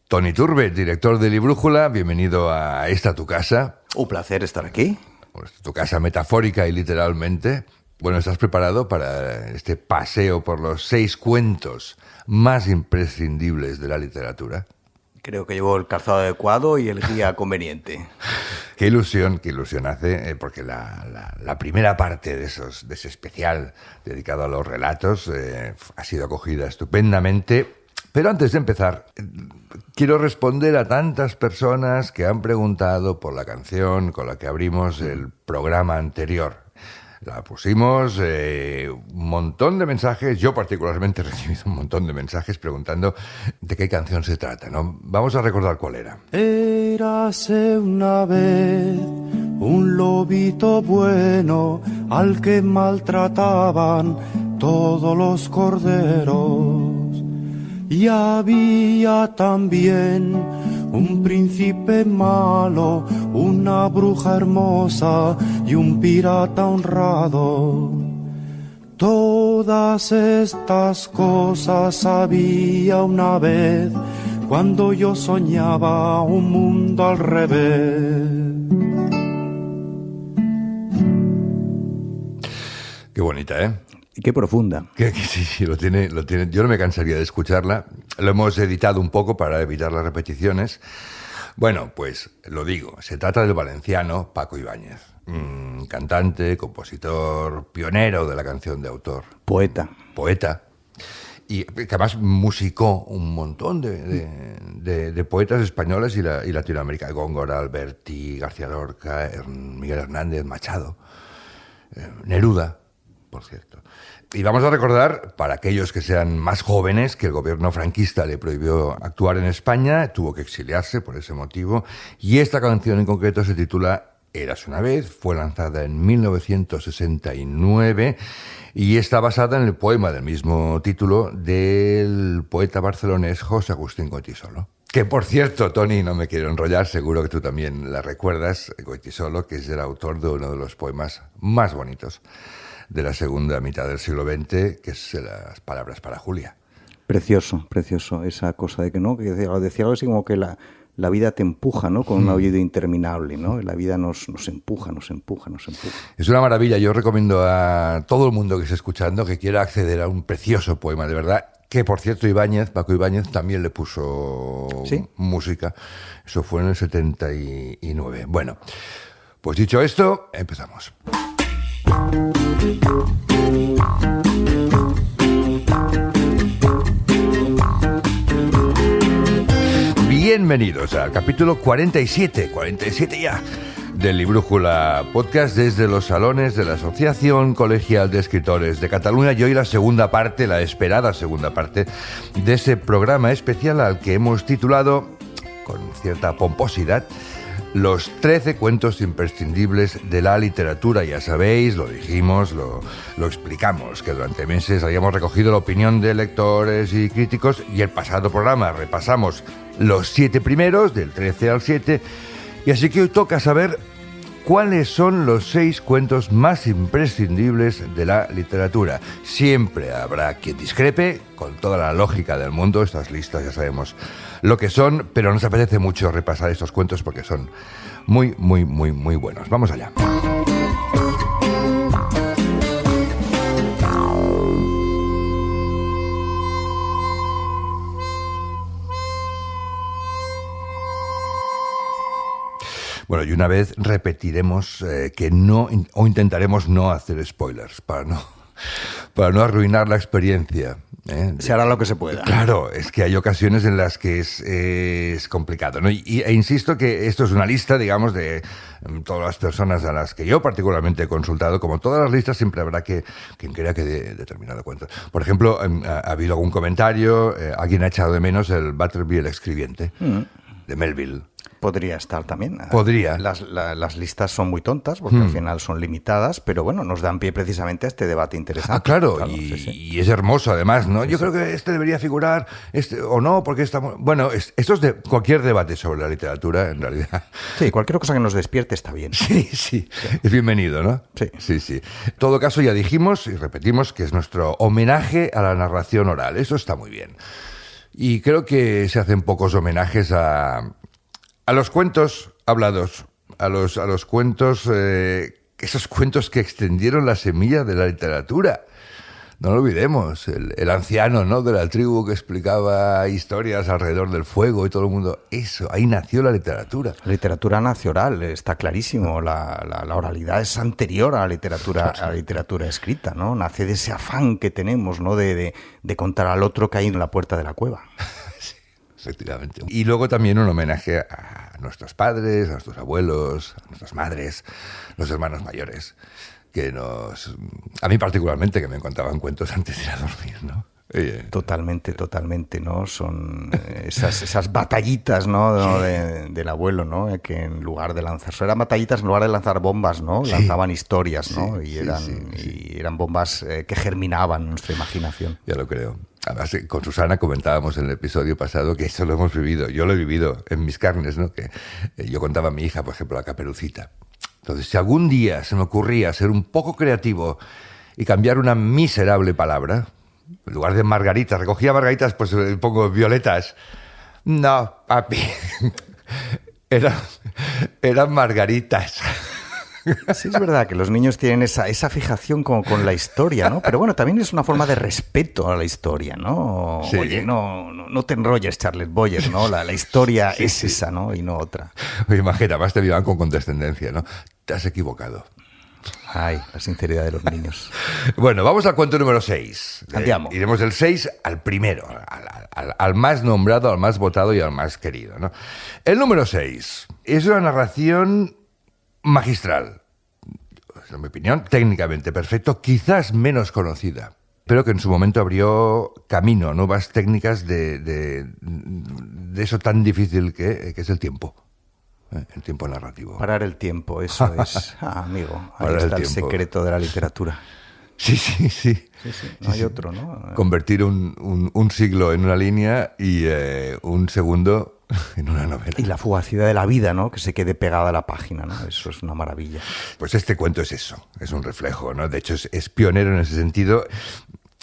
Toni Turbe, director de Librújula, bienvenido a esta tu casa. Un placer estar aquí. Tu casa metafórica y literalmente. Bueno, ¿estás preparado para este paseo por los 6 cuentos más imprescindibles de la literatura? Creo que llevo el calzado adecuado y el guía conveniente. Qué ilusión hace, porque la primera parte de ese especial dedicado a los relatos ha sido acogida estupendamente. Pero antes de empezar, quiero responder a tantas personas que han preguntado por la canción con la que abrimos el programa anterior. La pusimos, un montón de mensajes, yo particularmente he recibido un montón de mensajes preguntando de qué canción se trata, ¿no? Vamos a recordar cuál era. Érase una vez un lobito bueno al que maltrataban todos los corderos. Y había también un príncipe malo, una bruja hermosa y un pirata honrado. Todas estas cosas había una vez cuando yo soñaba un mundo al revés. Qué bonita, ¿eh? Y qué profunda. Sí, lo tiene. Yo no me cansaría de escucharla. Lo hemos editado un poco para evitar las repeticiones. Bueno, pues lo digo, se trata del valenciano Paco Ibáñez, cantante, compositor, pionero de la canción de autor. Poeta. Y que además musicó un montón de poetas españoles y Latinoamérica. Góngora, Alberti, García Lorca, Miguel Hernández, Machado, Neruda, por cierto. Y vamos a recordar, para aquellos que sean más jóvenes, que el gobierno franquista le prohibió actuar en España, tuvo que exiliarse por ese motivo, y esta canción en concreto se titula Érase una vez, fue lanzada en 1969 y está basada en el poema del mismo título del poeta barcelonés José Agustín Goytisolo. Que, por cierto, Toni, no me quiero enrollar, seguro que tú también la recuerdas, Goytisolo, que es el autor de uno de los poemas más bonitos de la segunda mitad del siglo XX, que es Las palabras para Julia. Precioso, esa cosa de que no, que decía algo así como que la vida te empuja, ¿no? Con un aullido interminable, ¿no? La vida nos empuja. Es una maravilla. Yo recomiendo a todo el mundo que esté escuchando que quiera acceder a un precioso poema, de verdad, que, por cierto, Paco Ibáñez, también le puso música. Eso fue en el 79. Bueno, pues dicho esto, empezamos. Bienvenidos al capítulo 47 ya del Librújula Podcast desde los salones de la Asociación Colegial de Escritores de Cataluña, y hoy la esperada segunda parte de ese programa especial al que hemos titulado, con cierta pomposidad, Los 13 cuentos imprescindibles de la literatura. Ya sabéis, lo dijimos, lo explicamos, que durante meses habíamos recogido la opinión de lectores y críticos, y el pasado programa repasamos los 7 primeros, del 13 al 7, y así que hoy toca saber cuáles son los 6 cuentos más imprescindibles de la literatura. Siempre habrá quien discrepe, con toda la lógica del mundo. Estas listas ya sabemos lo que son, pero nos apetece mucho repasar estos cuentos porque son muy buenos. Vamos allá. Bueno, y una vez repetiremos que no, o intentaremos no hacer spoilers para no arruinar la experiencia. Se hará lo que se pueda. Claro, es que hay ocasiones en las que es complicado, ¿no? E insisto que esto es una lista, digamos, de todas las personas a las que yo particularmente he consultado. Como todas las listas, siempre habrá quien crea que de determinado cuento. Por ejemplo, ha habido algún comentario, alguien ha echado de menos el Butterby el escribiente, de Melville. Podría estar también. Podría. Las listas son muy tontas porque al final son limitadas, pero bueno, nos dan pie precisamente a este debate interesante. Ah, claro, y es hermoso además, ¿no? Yo creo que este debería figurar, o no, porque estamos... Bueno, esto es de cualquier debate sobre la literatura, en realidad. Sí, cualquier cosa que nos despierte está bien. Sí. Es bienvenido, ¿no? Sí. En todo caso, ya dijimos y repetimos que es nuestro homenaje a la narración oral. Eso está muy bien. Y creo que se hacen pocos homenajes a los cuentos hablados, a los cuentos, esos cuentos que extendieron la semilla de la literatura. No lo olvidemos, el anciano, ¿no?, de la tribu que explicaba historias alrededor del fuego y todo el mundo. Eso, ahí nació la literatura. La literatura nace oral, está clarísimo. La oralidad es anterior a la literatura escrita, ¿no? Nace de ese afán que tenemos, ¿no?, de contar al otro que hay en la puerta de la cueva. Sí, efectivamente. Y luego también un homenaje a nuestros padres, a nuestros abuelos, a nuestras madres, los hermanos mayores, que a mí particularmente, que me contaban cuentos antes de ir a dormir, ¿no? Totalmente, ¿no? Son esas batallitas, ¿no? Sí. Del abuelo, ¿no? Que en lugar de lanzar... Eran batallitas en lugar de lanzar bombas, ¿no? Sí. Lanzaban historias, ¿no? Sí, y eran bombas que germinaban en nuestra imaginación. Ya lo creo. Además, con Susana comentábamos en el episodio pasado que eso lo hemos vivido. Yo lo he vivido en mis carnes, ¿no? Que yo contaba a mi hija, por ejemplo, la Caperucita. Entonces, si algún día se me ocurría ser un poco creativo y cambiar una miserable palabra, en lugar de margaritas, recogía margaritas, pues le pongo violetas. No, papi, eran margaritas. Sí, es verdad que los niños tienen esa fijación con la historia, ¿no? Pero bueno, también es una forma de respeto a la historia, ¿no? Sí. Oye, no te enrolles, Charles Boyer, ¿no? La historia sí, es esa, ¿no? Y no otra. Oye, imagínate, además te vivan con condescendencia, ¿no? Te has equivocado. Ay, la sinceridad de los niños. Bueno, vamos al cuento número 6. Andiamo. Iremos del 6 al primero, al más nombrado, al más votado y al más querido, ¿no? El número 6 es una narración magistral, en mi opinión, técnicamente perfecto, quizás menos conocida, pero que en su momento abrió camino a nuevas técnicas de eso tan difícil que es el tiempo. El tiempo narrativo. Parar el tiempo, eso es. Amigo, ahí está el secreto de la literatura. Sí. No hay otro, ¿no? Convertir un siglo en una línea y un segundo en una novela. Y la fugacidad de la vida, ¿no? Que se quede pegada a la página, ¿no? Eso es una maravilla. Pues este cuento es eso, es un reflejo, ¿no? De hecho, es pionero en ese sentido.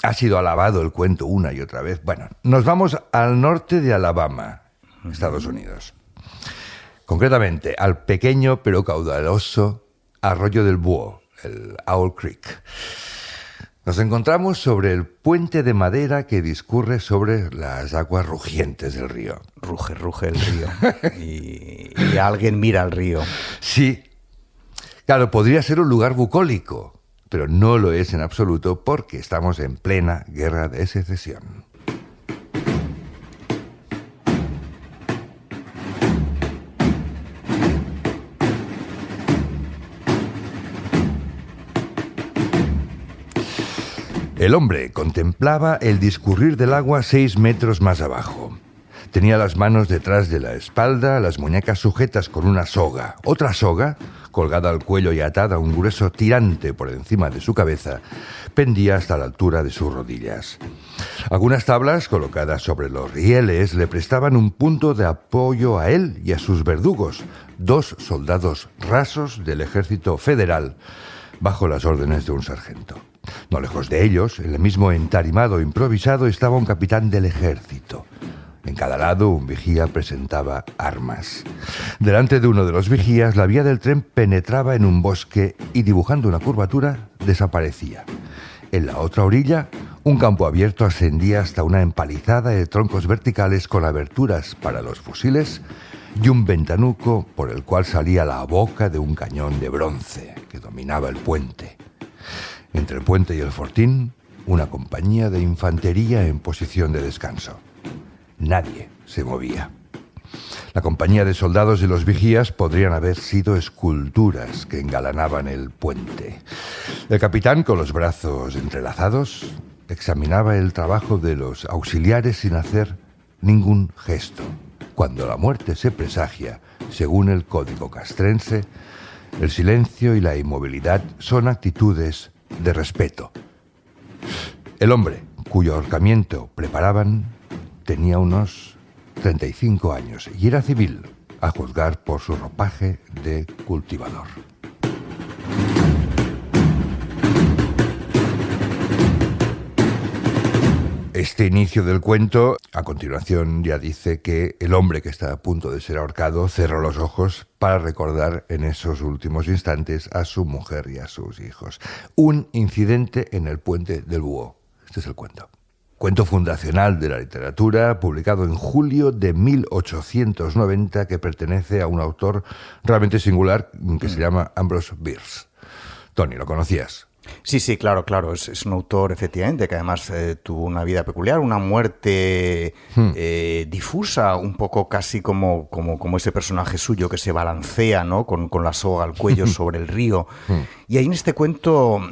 Ha sido alabado el cuento una y otra vez. Bueno, nos vamos al norte de Alabama, Estados Unidos. Concretamente, al pequeño pero caudaloso arroyo del Búho, el Owl Creek. Nos encontramos sobre el puente de madera que discurre sobre las aguas rugientes del río. Ruge el río. y alguien mira al río. Sí. Claro, podría ser un lugar bucólico, pero no lo es en absoluto porque estamos en plena guerra de secesión. El hombre contemplaba el discurrir del agua 6 metros más abajo. Tenía las manos detrás de la espalda, las muñecas sujetas con una soga. Otra soga, colgada al cuello y atada a un grueso tirante por encima de su cabeza, pendía hasta la altura de sus rodillas. Algunas tablas colocadas sobre los rieles le prestaban un punto de apoyo a él y a sus verdugos, 2 soldados rasos del ejército federal, bajo las órdenes de un sargento. No lejos de ellos, en el mismo entarimado improvisado, estaba un capitán del ejército. En cada lado, un vigía presentaba armas. Delante de uno de los vigías, la vía del tren penetraba en un bosque y, dibujando una curvatura, desaparecía. En la otra orilla, un campo abierto ascendía hasta una empalizada de troncos verticales con aberturas para los fusiles y un ventanuco por el cual salía la boca de un cañón de bronce que dominaba el puente. Entre el puente y el fortín, una compañía de infantería en posición de descanso. Nadie se movía. La compañía de soldados y los vigías podrían haber sido esculturas que engalanaban el puente. El capitán, con los brazos entrelazados, examinaba el trabajo de los auxiliares sin hacer ningún gesto. Cuando la muerte se presagia, según el código castrense, el silencio y la inmovilidad son actitudes de respeto. El hombre cuyo ahorcamiento preparaban tenía unos 35 años y era civil, a juzgar por su ropaje de cultivador. Este inicio del cuento, a continuación ya dice que el hombre que está a punto de ser ahorcado cerró los ojos para recordar en esos últimos instantes a su mujer y a sus hijos. Un incidente en el puente del Búho. Este es el cuento. Cuento fundacional de la literatura, publicado en julio de 1890, que pertenece a un autor realmente singular que se llama Ambrose Bierce. Tony, ¿lo conocías? Sí, claro. Es un autor, efectivamente, que además tuvo una vida peculiar, una muerte difusa, un poco casi como ese personaje suyo que se balancea, ¿no? con la soga al cuello sobre el río. Y ahí en este cuento,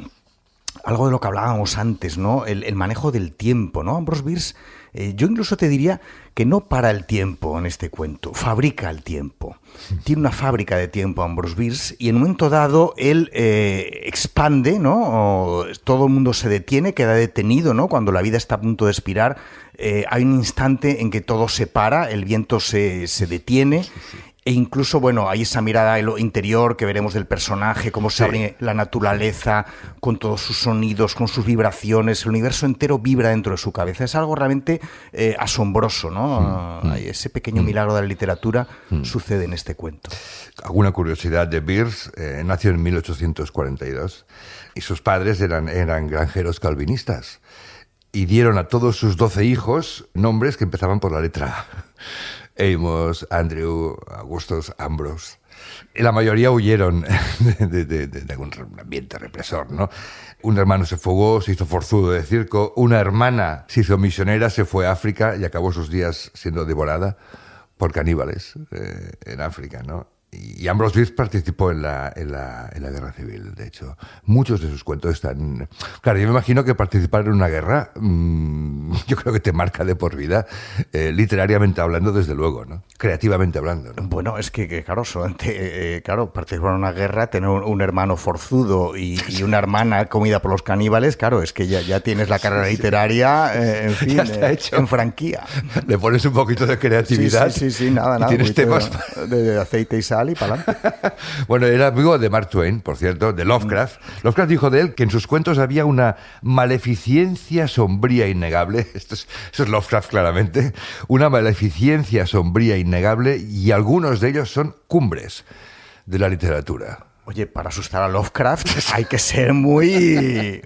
algo de lo que hablábamos antes, ¿no? El manejo del tiempo, ¿no? Ambrose Bierce, yo incluso te diría que no para el tiempo en este cuento, fabrica el tiempo. Tiene una fábrica de tiempo Ambrose Bierce y en un momento dado él expande, ¿no? Todo el mundo se detiene, queda detenido, ¿no? Cuando la vida está a punto de expirar, hay un instante en que todo se para, el viento se detiene. E incluso, bueno, hay esa mirada interior que veremos del personaje, cómo se abre la naturaleza con todos sus sonidos, con sus vibraciones. El universo entero vibra dentro de su cabeza. Es algo realmente asombroso, ¿no? Ese pequeño milagro de la literatura sucede en este cuento. Alguna curiosidad de Bierce, nació en 1842 y sus padres eran granjeros calvinistas y dieron a todos sus 12 hijos nombres que empezaban por la letra A. Amos, Andrew, Augustus, Ambrose. La mayoría huyeron de algún ambiente represor, ¿no? Un hermano se fugó, se hizo forzudo de circo. Una hermana se hizo misionera, se fue a África y acabó sus días siendo devorada por caníbales en África, ¿no? Y Ambrose Bierce participó en la guerra civil, de hecho. Muchos de sus cuentos están... Claro, yo me imagino que participar en una guerra, yo creo que te marca de por vida, literariamente hablando, desde luego, ¿no? Creativamente hablando, ¿no? Bueno, es que claro, solamente, participar en una guerra, tener un hermano forzudo y una hermana comida por los caníbales, claro, es que ya tienes la carrera literaria, en fin, en franquía. Le pones un poquito de creatividad. Sí, nada. Tienes temas de aceite y sal y para adelante. Bueno, era amigo de Mark Twain, por cierto, de Lovecraft. Lovecraft dijo de él que en sus cuentos había una maleficencia sombría innegable. Eso es Lovecraft, claramente. Una maleficencia sombría innegable, y algunos de ellos son cumbres de la literatura. Oye, para asustar a Lovecraft hay que ser muy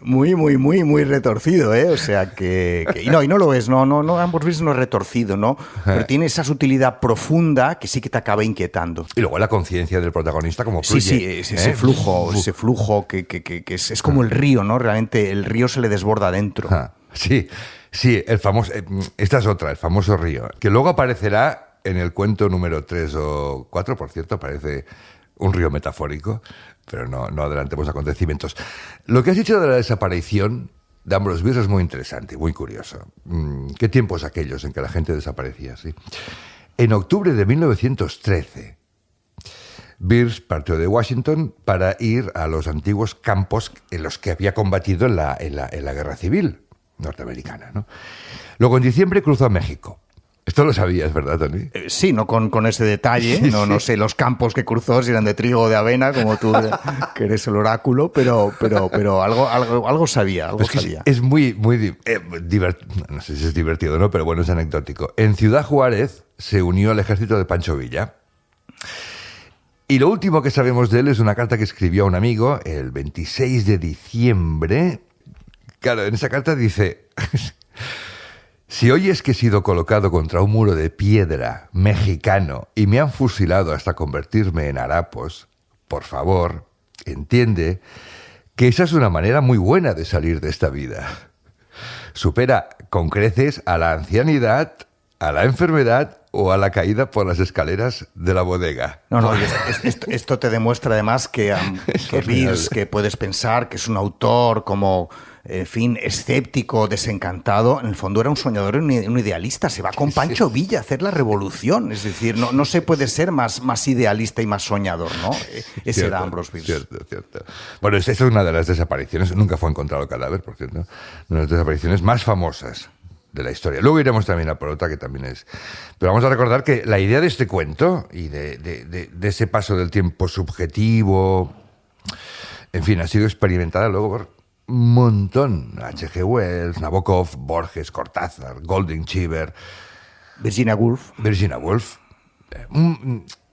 retorcido, ¿eh? O sea y no lo es, no, Ambrose Bierce no es retorcido, ¿no? Pero tiene esa sutilidad profunda que sí que te acaba inquietando. Y luego la conciencia del protagonista como fluye. Sí, ese flujo que es como el río, ¿no? Realmente el río se le desborda dentro. Sí, el famoso... Esta es otra, el famoso río, que luego aparecerá en el cuento número 3 o 4, por cierto, aparece... un río metafórico, pero no adelantemos acontecimientos. Lo que has dicho de la desaparición de Ambrose Bierce es muy interesante, muy curioso. ¿Qué tiempos aquellos en que la gente desaparecía? ¿Sí? En octubre de 1913, Bierce partió de Washington para ir a los antiguos campos en los que había combatido en la Guerra Civil norteamericana, ¿no? Luego, en diciembre, cruzó a México. Esto lo sabías, ¿verdad, Tony? Sí, no con ese detalle, no sé los campos que cruzó, si eran de trigo o de avena, como tú, que eres el oráculo, pero algo sabía, sabía. Es muy divertido, no sé si es divertido, ¿no? Pero bueno, es anecdótico. En Ciudad Juárez se unió al ejército de Pancho Villa. Y lo último que sabemos de él es una carta que escribió a un amigo el 26 de diciembre. Claro, en esa carta dice... Si oyes que he sido colocado contra un muro de piedra mexicano y me han fusilado hasta convertirme en harapos, por favor, entiende que esa es una manera muy buena de salir de esta vida. Supera con creces a la ancianidad, a la enfermedad o a la caída por las escaleras de la bodega. No, esto te demuestra además que Bierce, que puedes pensar que es un autor como... en fin, escéptico, desencantado, en el fondo era un soñador y un idealista. Se va con Pancho Villa a hacer la revolución. Es decir, no se puede ser más idealista y más soñador, ¿no? Ese era Ambrose Bierce. Cierto. Bueno, esta es una de las desapariciones. Nunca fue encontrado el cadáver, por cierto. Una de las desapariciones más famosas de la historia. Luego iremos también a por otra que también es... Pero vamos a recordar que la idea de este cuento y de ese paso del tiempo subjetivo, en fin, ha sido experimentada luego por montón. H.G. Wells, Nabokov, Borges, Cortázar, Golding, Cheever, Virginia Woolf.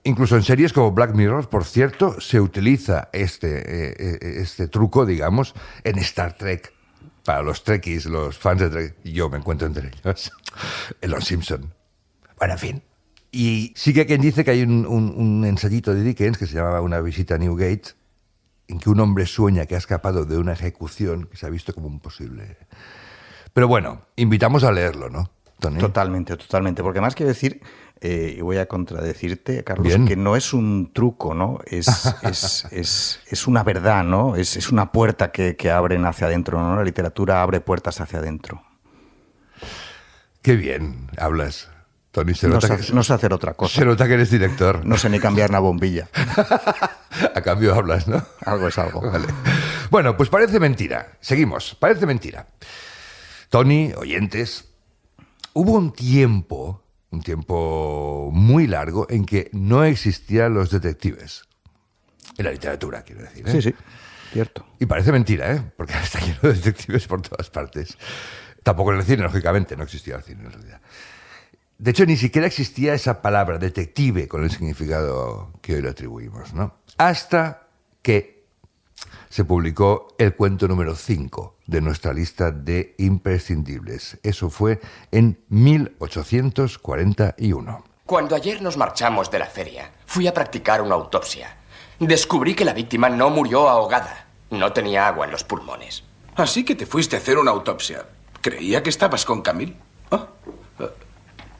Incluso en series como Black Mirror, por cierto, se utiliza este truco, digamos, en Star Trek. Para los trekkies, los fans de Trek, yo me encuentro entre ellos, en Los Simpson. Bueno, en fin. Y sí que hay quien dice que hay un ensayito de Dickens que se llamaba Una visita a Newgate, en que un hombre sueña que ha escapado de una ejecución que se ha visto como un posible... Pero bueno, invitamos a leerlo, ¿no, Tony? Totalmente, porque además quiero decir, y voy a contradecirte, Carlos, Bien. que no es un truco, ¿no? Es una verdad, ¿no? Es una puerta que abren hacia adentro, ¿no? La literatura abre puertas hacia adentro. Qué bien hablas, Tony. No sé hacer otra cosa. Se nota que eres director. No sé ni cambiar una bombilla. A cambio hablas, ¿no? Algo es algo. Vale. Bueno, pues parece mentira. Seguimos. Parece mentira. Tony, oyentes, hubo un tiempo muy largo en que no existían los detectives. En la literatura, quiero decir. Sí, cierto. Y parece mentira, ¿eh? Porque está lleno de detectives por todas partes. Tampoco en el cine, lógicamente, no existía el cine en realidad. De hecho, ni siquiera existía esa palabra detective con el significado que hoy le atribuimos, ¿no? Hasta que se publicó el cuento número 5 de nuestra lista de imprescindibles. Eso fue en 1841. Cuando ayer nos marchamos de la feria, fui a practicar una autopsia. Descubrí que la víctima no murió ahogada. No tenía agua en los pulmones. Así que te fuiste a hacer una autopsia. Creía que estabas con Camille. Ah,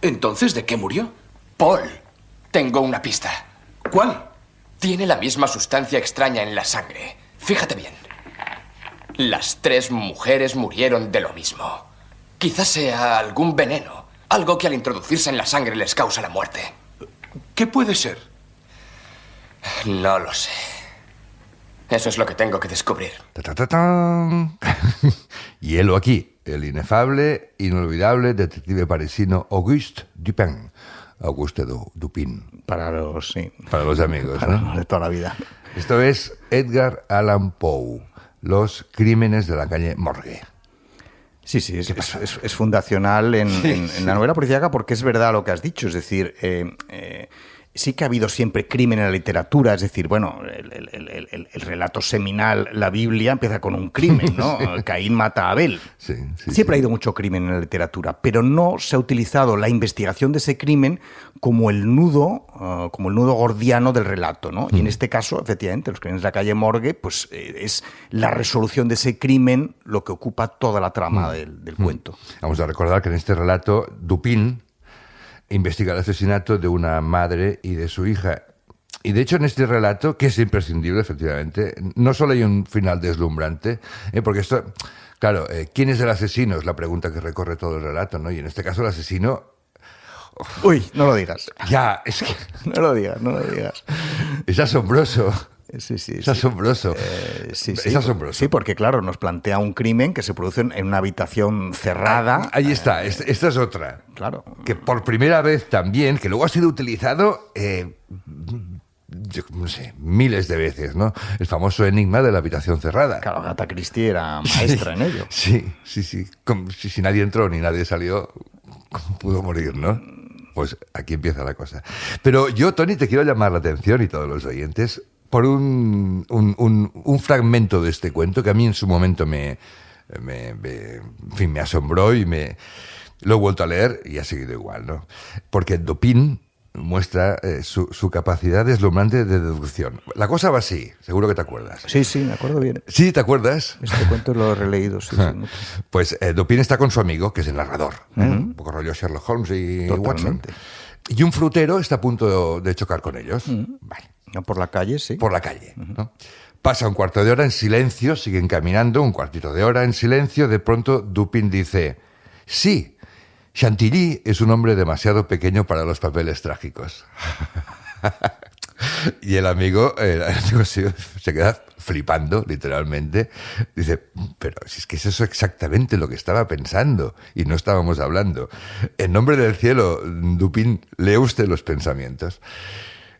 ¿entonces de qué murió? Paul, tengo una pista. ¿Cuál? Tiene la misma sustancia extraña en la sangre. Fíjate bien. Las 3 mujeres murieron de lo mismo. Quizás sea algún veneno. Algo que al introducirse en la sangre les causa la muerte. ¿Qué puede ser? No lo sé. Eso es lo que tengo que descubrir. ¡Ta-ta-ta-tan! Y helo aquí, el inefable, inolvidable detective parisino Auguste Dupin. Auguste Dupin. Para los amigos, para ¿no? los de toda la vida. Esto es Edgar Allan Poe, Los crímenes de la calle Morgue. Sí, es fundacional en la novela policíaca porque es verdad lo que has dicho. Es decir, sí que ha habido siempre crimen en la literatura. Es decir, bueno, el relato seminal, la Biblia, empieza con un crimen, ¿no? Caín mata a Abel. Siempre ha habido mucho crimen en la literatura, pero no se ha utilizado la investigación de ese crimen como el nudo gordiano del relato, ¿no? Y en este caso, efectivamente, Los crímenes de la calle Morgue, pues es la resolución de ese crimen lo que ocupa toda la trama del cuento. Vamos a recordar que en este relato Dupin investiga el asesinato de una madre y de su hija. Y de hecho en este relato, que es imprescindible efectivamente, no solo hay un final deslumbrante, porque esto, claro, ¿quién es el asesino? Es la pregunta que recorre todo el relato, ¿no? Y en este caso el asesino... Uy, no lo digas. Ya, es que... No lo digas. Es asombroso. Sí. Es asombroso. Es asombroso. Sí, porque claro, nos plantea un crimen que se produce en una habitación cerrada. Ahí está, esta es otra. Claro. Que por primera vez también, que luego ha sido utilizado, yo no sé, miles de veces, ¿no? El famoso enigma de la habitación cerrada. Claro, Agatha Christie era maestra en ello. Sí. Como si nadie entró ni nadie salió, ¿cómo pudo morir, no? Pues aquí empieza la cosa. Pero yo, Tony, te quiero llamar la atención y todos los oyentes por un fragmento de este cuento que a mí en su momento me asombró y lo he vuelto a leer y ha seguido igual, ¿no? Porque Dupin muestra su capacidad deslumbrante de deducción. La cosa va así, seguro que te acuerdas. Sí, me acuerdo bien. ¿Sí, te acuerdas? Este cuento lo he releído, sí. Pues Dupin está con su amigo, que es el narrador, un poco rollo Sherlock Holmes y Watson. Y un frutero está a punto de chocar con ellos. Vale. Por la calle, sí. Por la calle, ¿no? Pasa un cuarto de hora en silencio, siguen caminando, un cuartito de hora en silencio. De pronto Dupin dice: sí, Chantilly es un hombre demasiado pequeño para los papeles trágicos. Y el amigo se queda flipando, literalmente. Dice: pero si es que es eso exactamente lo que estaba pensando y no estábamos hablando. En nombre del cielo, Dupin, lee usted los pensamientos.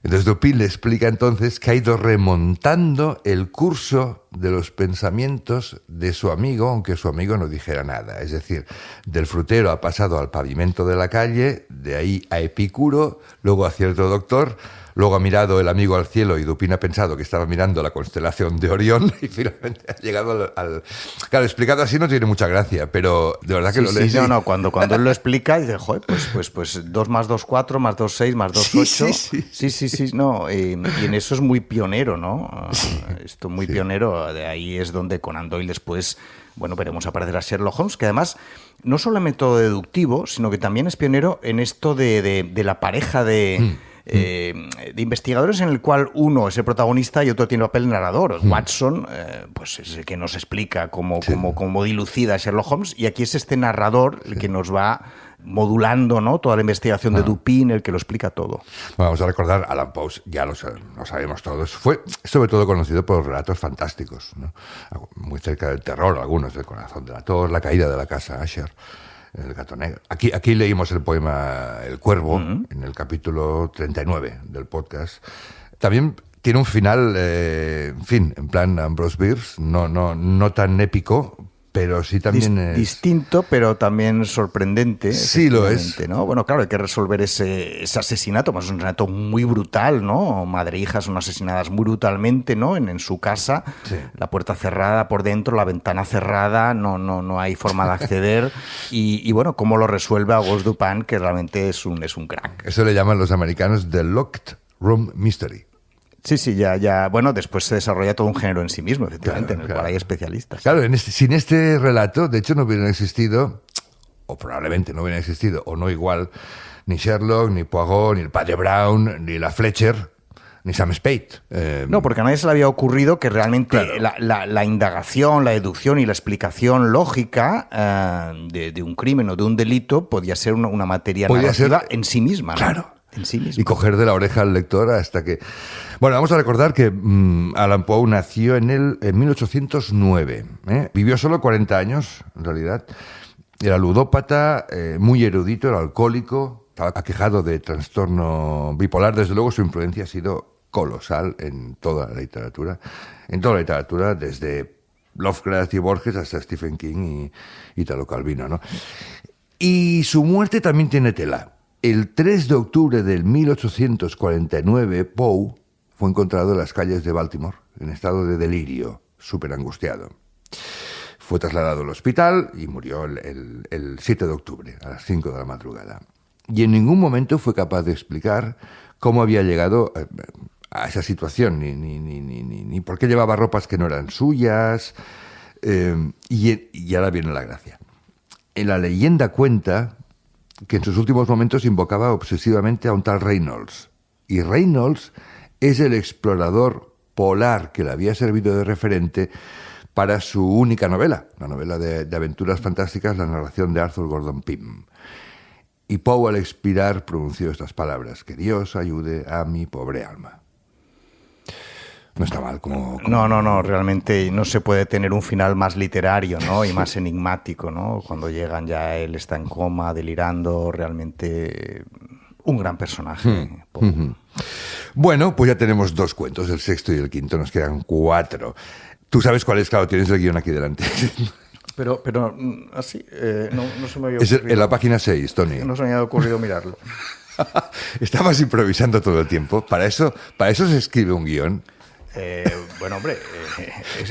Entonces Dupin le explica entonces que ha ido remontando el curso de los pensamientos de su amigo, aunque su amigo no dijera nada. Es decir, del frutero ha pasado al pavimento de la calle, de ahí a Epicuro, luego a cierto doctor, luego ha mirado el amigo al cielo y Dupin ha pensado que estaba mirando la constelación de Orión y finalmente ha llegado al... Claro, explicado así no tiene mucha gracia, pero de verdad que lo lees. Sí, no, cuando él lo explica, dice, joder, pues 2 más 2, 4, más 2, 6, más 2, 8. Sí, no, y en eso es muy pionero, ¿no? Esto muy pionero, de ahí es donde Conan Doyle después, bueno, veremos aparecer a Sherlock Holmes, que además no solo en método deductivo, sino que también es pionero en esto de la pareja de investigadores en el cual uno es el protagonista y otro tiene papel narrador. Watson, pues es el que nos explica cómo dilucida a Sherlock Holmes, y aquí es este narrador el que nos va modulando, ¿no?, toda la investigación de Dupin, el que lo explica todo. Bueno, vamos a recordar, Alan Poe, ya lo sabemos todos, fue sobre todo conocido por relatos fantásticos, ¿no? Muy cerca del terror, algunos, El corazón de la tos, La caída de la casa Usher, El gato negro. Aquí leímos el poema El cuervo, en el capítulo 39 del podcast. También tiene un final, en plan Ambrose Bierce, no tan épico, pero sí también es... Distinto, pero también sorprendente. Sí, lo es. ¿No? Bueno, claro, hay que resolver ese asesinato, pues es un asesinato muy brutal, ¿no? Madre e hija son asesinadas muy brutalmente, ¿no? En su casa, la puerta cerrada por dentro, la ventana cerrada, no hay forma de acceder. y bueno, cómo lo resuelve Auguste Dupin, que realmente es un crack. Eso le llaman los americanos The Locked Room Mystery. Sí, ya. Bueno, después se desarrolla todo un género en sí mismo, efectivamente, en el cual hay especialistas. Claro, sin este relato, de hecho, no hubieran existido, o probablemente no hubieran existido, o no igual, ni Sherlock, ni Poirot, ni el padre Brown, ni la Fletcher, ni Sam Spade. No, porque a nadie se le había ocurrido que realmente la indagación, la deducción y la explicación lógica de un crimen o de un delito podía ser una materia narrativa en sí misma, ¿no? Claro. En sí misma. Y coger de la oreja al lector hasta que... Bueno, vamos a recordar que Alan Poe nació en 1809. Vivió solo 40 años, en realidad. Era ludópata, muy erudito, era alcohólico, estaba aquejado de trastorno bipolar. Desde luego su influencia ha sido colosal en toda la literatura. En toda la literatura, desde Lovecraft y Borges hasta Stephen King y Italo Calvino, ¿no? Y su muerte también tiene tela. El 3 de octubre de 1849, Poe fue encontrado en las calles de Baltimore, en estado de delirio, súper angustiado. Fue trasladado al hospital y murió el 7 de octubre, a las 5 de la madrugada. Y en ningún momento fue capaz de explicar cómo había llegado a esa situación, ni por qué llevaba ropas que no eran suyas. Y ahora viene la gracia. En la leyenda cuenta que en sus últimos momentos invocaba obsesivamente a un tal Reynolds. Y Reynolds es el explorador polar que le había servido de referente para su única novela, la novela de aventuras fantásticas, la narración de Arthur Gordon Pym. Y Poe, al expirar, pronunció estas palabras: que Dios ayude a mi pobre alma. No está mal como... No, realmente no se puede tener un final más literario, ¿no? Y más enigmático, ¿no? Cuando llegan ya él está en coma, delirando, realmente un gran personaje. Bueno, pues ya tenemos 2 cuentos, el sexto y el quinto, nos quedan 4. Tú sabes cuál es, claro, tienes el guión aquí delante. Pero así, no se me había ocurrido. Es en la página 6, Tony. No se me había ocurrido mirarlo. Estabas improvisando todo el tiempo. Para eso se escribe un guión. Bueno, hombre,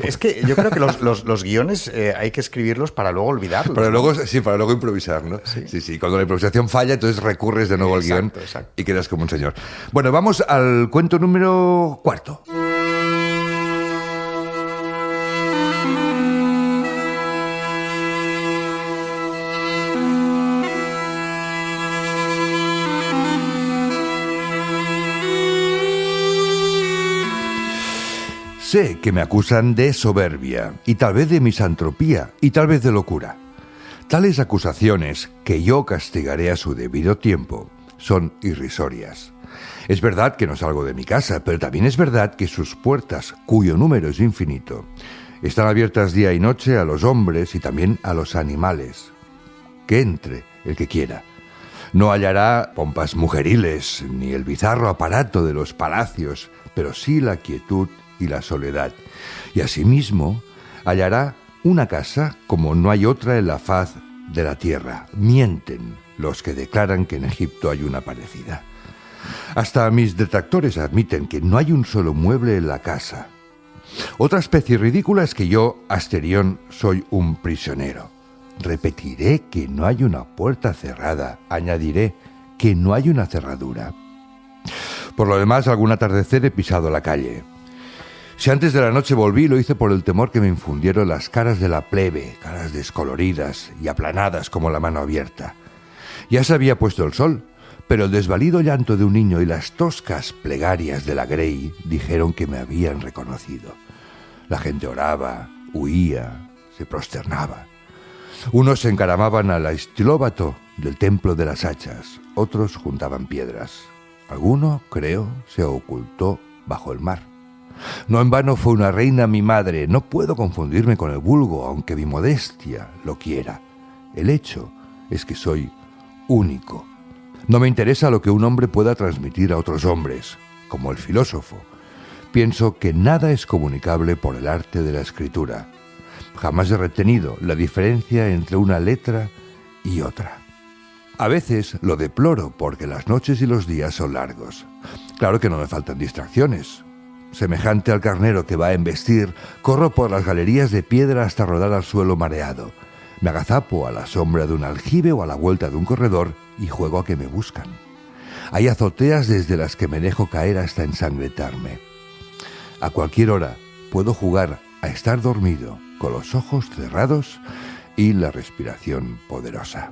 es que yo creo que los guiones hay que escribirlos para luego olvidarlos. Para luego improvisar, ¿no? Sí. Cuando la improvisación falla, entonces recurres de nuevo al guión y quedas como un señor. Bueno, vamos al cuento número 4. Sé que me acusan de soberbia, y tal vez de misantropía, y tal vez de locura. Tales acusaciones, que yo castigaré a su debido tiempo, son irrisorias. Es verdad que no salgo de mi casa, pero también es verdad que sus puertas, cuyo número es infinito, están abiertas día y noche a los hombres y también a los animales. Que entre el que quiera. No hallará pompas mujeriles, ni el bizarro aparato de los palacios, pero sí la quietud y la soledad. Y asimismo hallará una casa como no hay otra en la faz de la tierra. Mienten los que declaran que en Egipto hay una parecida. Hasta mis detractores admiten que no hay un solo mueble en la casa. Otra especie ridícula es que yo, Asterión, soy un prisionero. Repetiré que no hay una puerta cerrada. Añadiré que no hay una cerradura. Por lo demás, algún atardecer he pisado la calle. Si antes de la noche volví, lo hice por el temor que me infundieron las caras de la plebe, caras descoloridas y aplanadas como la mano abierta. Ya se había puesto el sol, pero el desvalido llanto de un niño y las toscas plegarias de la Grey dijeron que me habían reconocido. La gente oraba, huía, se prosternaba. Unos se encaramaban al estilóbato del templo de las hachas, otros juntaban piedras. Alguno, creo, se ocultó bajo el mar. No en vano fue una reina mi madre. No puedo confundirme con el vulgo, aunque mi modestia lo quiera. El hecho es que soy único. No me interesa lo que un hombre pueda transmitir a otros hombres, como el filósofo. Pienso que nada es comunicable por el arte de la escritura. Jamás he retenido la diferencia entre una letra y otra. A veces lo deploro porque las noches y los días son largos. Claro que no me faltan distracciones. Semejante al carnero que va a embestir, corro por las galerías de piedra hasta rodar al suelo mareado. Me agazapo a la sombra de un aljibe o a la vuelta de un corredor y juego a que me buscan. Hay azoteas desde las que me dejo caer hasta ensangrentarme. A cualquier hora puedo jugar a estar dormido, con los ojos cerrados y la respiración poderosa.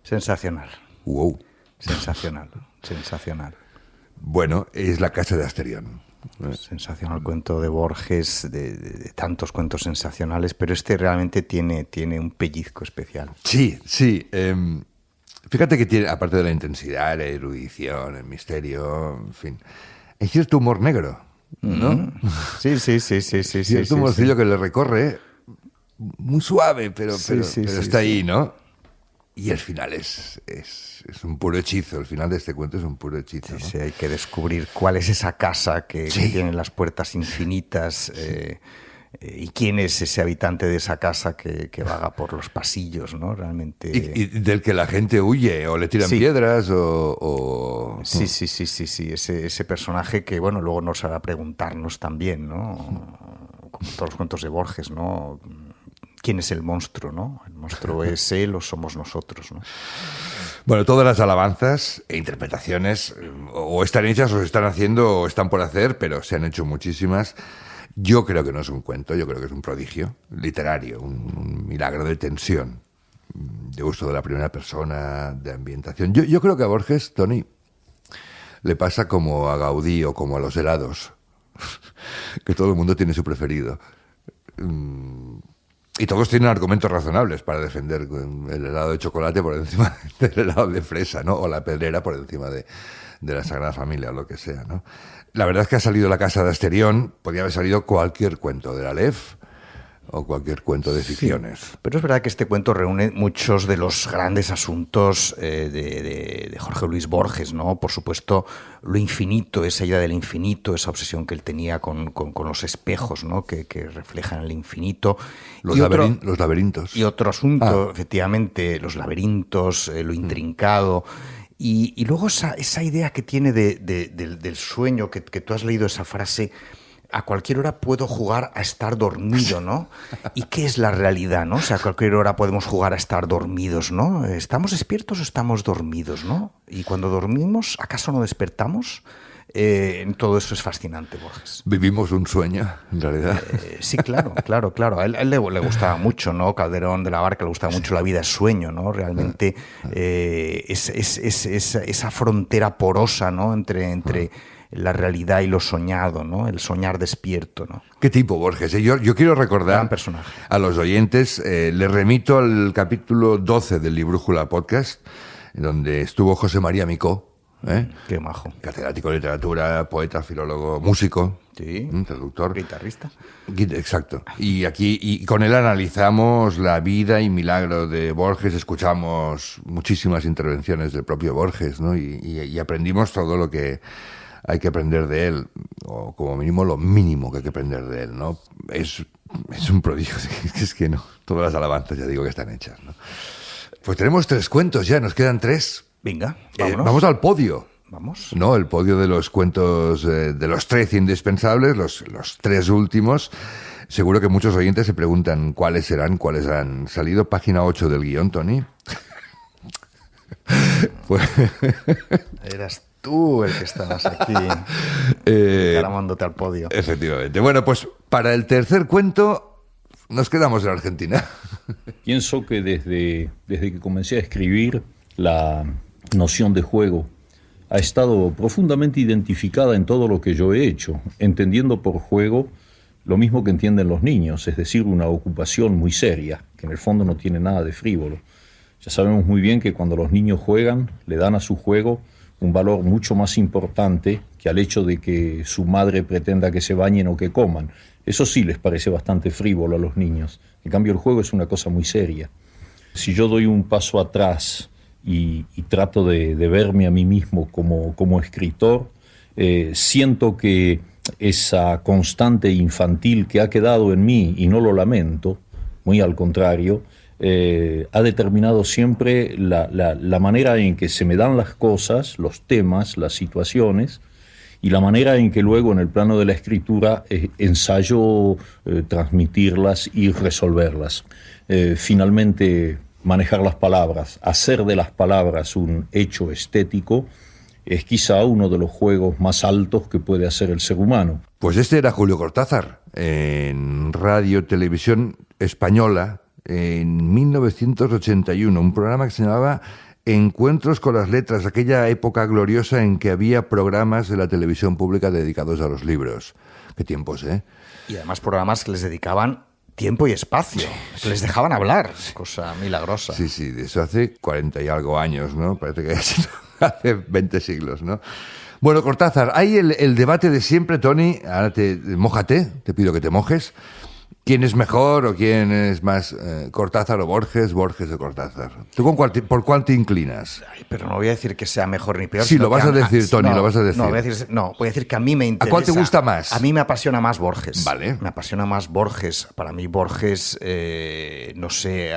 Sensacional. Wow. Sensacional. Sensacional. Bueno, es la casa de Asterión. Sensacional cuento de Borges, de tantos cuentos sensacionales, pero este realmente tiene un pellizco especial. Sí, sí. Fíjate que tiene, aparte de la intensidad, la erudición, el misterio, en fin, hay cierto humor negro, ¿no? Sí. Cierto humorcillo que le recorre, muy suave, pero está ahí, ¿no? Y el final es un puro hechizo. El final de este cuento es un puro hechizo, ¿no? Sí, hay que descubrir cuál es esa casa que tiene las puertas infinitas y quién es ese habitante de esa casa que vaga por los pasillos, ¿no? Realmente. Y del que la gente huye o le tiran piedras o... Sí. Ese personaje que, bueno, luego nos hará preguntarnos también, ¿no? Como todos los cuentos de Borges, ¿no? ¿Quién es el monstruo, no? ¿El monstruo es él o somos nosotros, no? Bueno, todas las alabanzas e interpretaciones o están hechas o se están haciendo o están por hacer, pero se han hecho muchísimas. Yo creo que no es un cuento, yo creo que es un prodigio literario, un milagro de tensión, de uso de la primera persona, de ambientación. Yo creo que a Borges, Tony, le pasa como a Gaudí o como a los helados, que todo el mundo tiene su preferido. Y todos tienen argumentos razonables para defender el helado de chocolate por encima del helado de fresa, ¿no? O la pedrera por encima de la Sagrada Familia o lo que sea, ¿no? La verdad es que ha salido La casa de Asterión, podría haber salido cualquier cuento de la Aleph o cualquier cuento de ficciones. Sí, pero es verdad que este cuento reúne muchos de los grandes asuntos de Jorge Luis Borges, ¿no? Por supuesto, lo infinito, esa idea del infinito, esa obsesión que él tenía con los espejos, ¿no? Que reflejan el infinito. Los laberintos. Y otro asunto, efectivamente, los laberintos, lo intrincado. Y luego esa idea que tiene del sueño, que tú has leído esa frase, a cualquier hora puedo jugar a estar dormido, ¿no? ¿Y qué es la realidad, no? O sea, a cualquier hora podemos jugar a estar dormidos, ¿no? ¿Estamos despiertos o estamos dormidos, no? Y cuando dormimos, ¿acaso no despertamos? Todo eso es fascinante, Borges. Vivimos un sueño, en realidad. Sí, claro. A él le gustaba mucho, ¿no? Calderón de la Barca le gustaba mucho La vida es sueño, ¿no? Realmente esa frontera porosa, ¿no? Entre la realidad y lo soñado, ¿no? El soñar despierto, ¿no? ¿Qué tipo, Borges? Yo quiero recordar a los oyentes, les remito al capítulo 12 del Librújula Podcast, donde estuvo José María Micó, Qué majo. Catedrático de literatura, poeta, filólogo, músico, Sí, traductor. guitarrista. Exacto. Y aquí y con él analizamos la vida y milagro de Borges, escuchamos muchísimas intervenciones del propio Borges, ¿no? Y aprendimos todo lo que hay que aprender de él, o como mínimo lo mínimo que hay que aprender de él, ¿no? Es un prodigio, es que no, todas las alabanzas ya digo que están hechas, ¿no? Pues tenemos 3 cuentos ya, nos quedan 3. Venga, vámonos. Vamos al podio. Vamos. No, el podio de los cuentos, de los 13 indispensables, los 3 últimos. Seguro que muchos oyentes se preguntan cuáles serán, cuáles han salido. Página 8 del guión, Tony. Pues... Eras tú el que estabas aquí caramándote al podio. Efectivamente. Bueno, pues para el tercer cuento nos quedamos en Argentina. Pienso que desde que comencé a escribir, la noción de juego ha estado profundamente identificada en todo lo que yo he hecho, entendiendo por juego lo mismo que entienden los niños, es decir, una ocupación muy seria, que en el fondo no tiene nada de frívolo. Ya sabemos muy bien que cuando los niños juegan, le dan a su juego un valor mucho más importante que al hecho de que su madre pretenda que se bañen o que coman. Eso sí les parece bastante frívolo a los niños. En cambio, el juego es una cosa muy seria. Si yo doy un paso atrás y trato de verme a mí mismo como escritor, siento que esa constante infantil que ha quedado en mí, y no lo lamento, muy al contrario, ha determinado siempre la manera en que se me dan las cosas, los temas, las situaciones, y la manera en que luego en el plano de la escritura ensayo transmitirlas y resolverlas. Finalmente, manejar las palabras, hacer de las palabras un hecho estético, es quizá uno de los juegos más altos que puede hacer el ser humano. Pues este era Julio Cortázar, en Radio Televisión Española, en 1981, un programa que se llamaba Encuentros con las Letras, aquella época gloriosa en que había programas de la televisión pública dedicados a los libros. Qué tiempos, ¿eh? Y además programas que les dedicaban tiempo y espacio, que les dejaban hablar, cosa milagrosa. Sí, sí, de eso hace 40 y algo años, ¿no? Parece que ha sido hace 20 siglos, ¿no? Bueno, Cortázar, hay el debate de siempre, Tony. Ahora mójate, te pido que te mojes. ¿Quién es mejor o quién es más Cortázar o Borges? Borges o Cortázar. ¿Tú por cuál te inclinas? Ay, pero no voy a decir que sea mejor ni peor. Sí, lo vas a decir, Tony, lo vas a decir. Voy a decir que a mí me interesa. ¿A cuál te gusta más? A mí me apasiona más Borges. Vale. Me apasiona más Borges. Para mí Borges, no sé,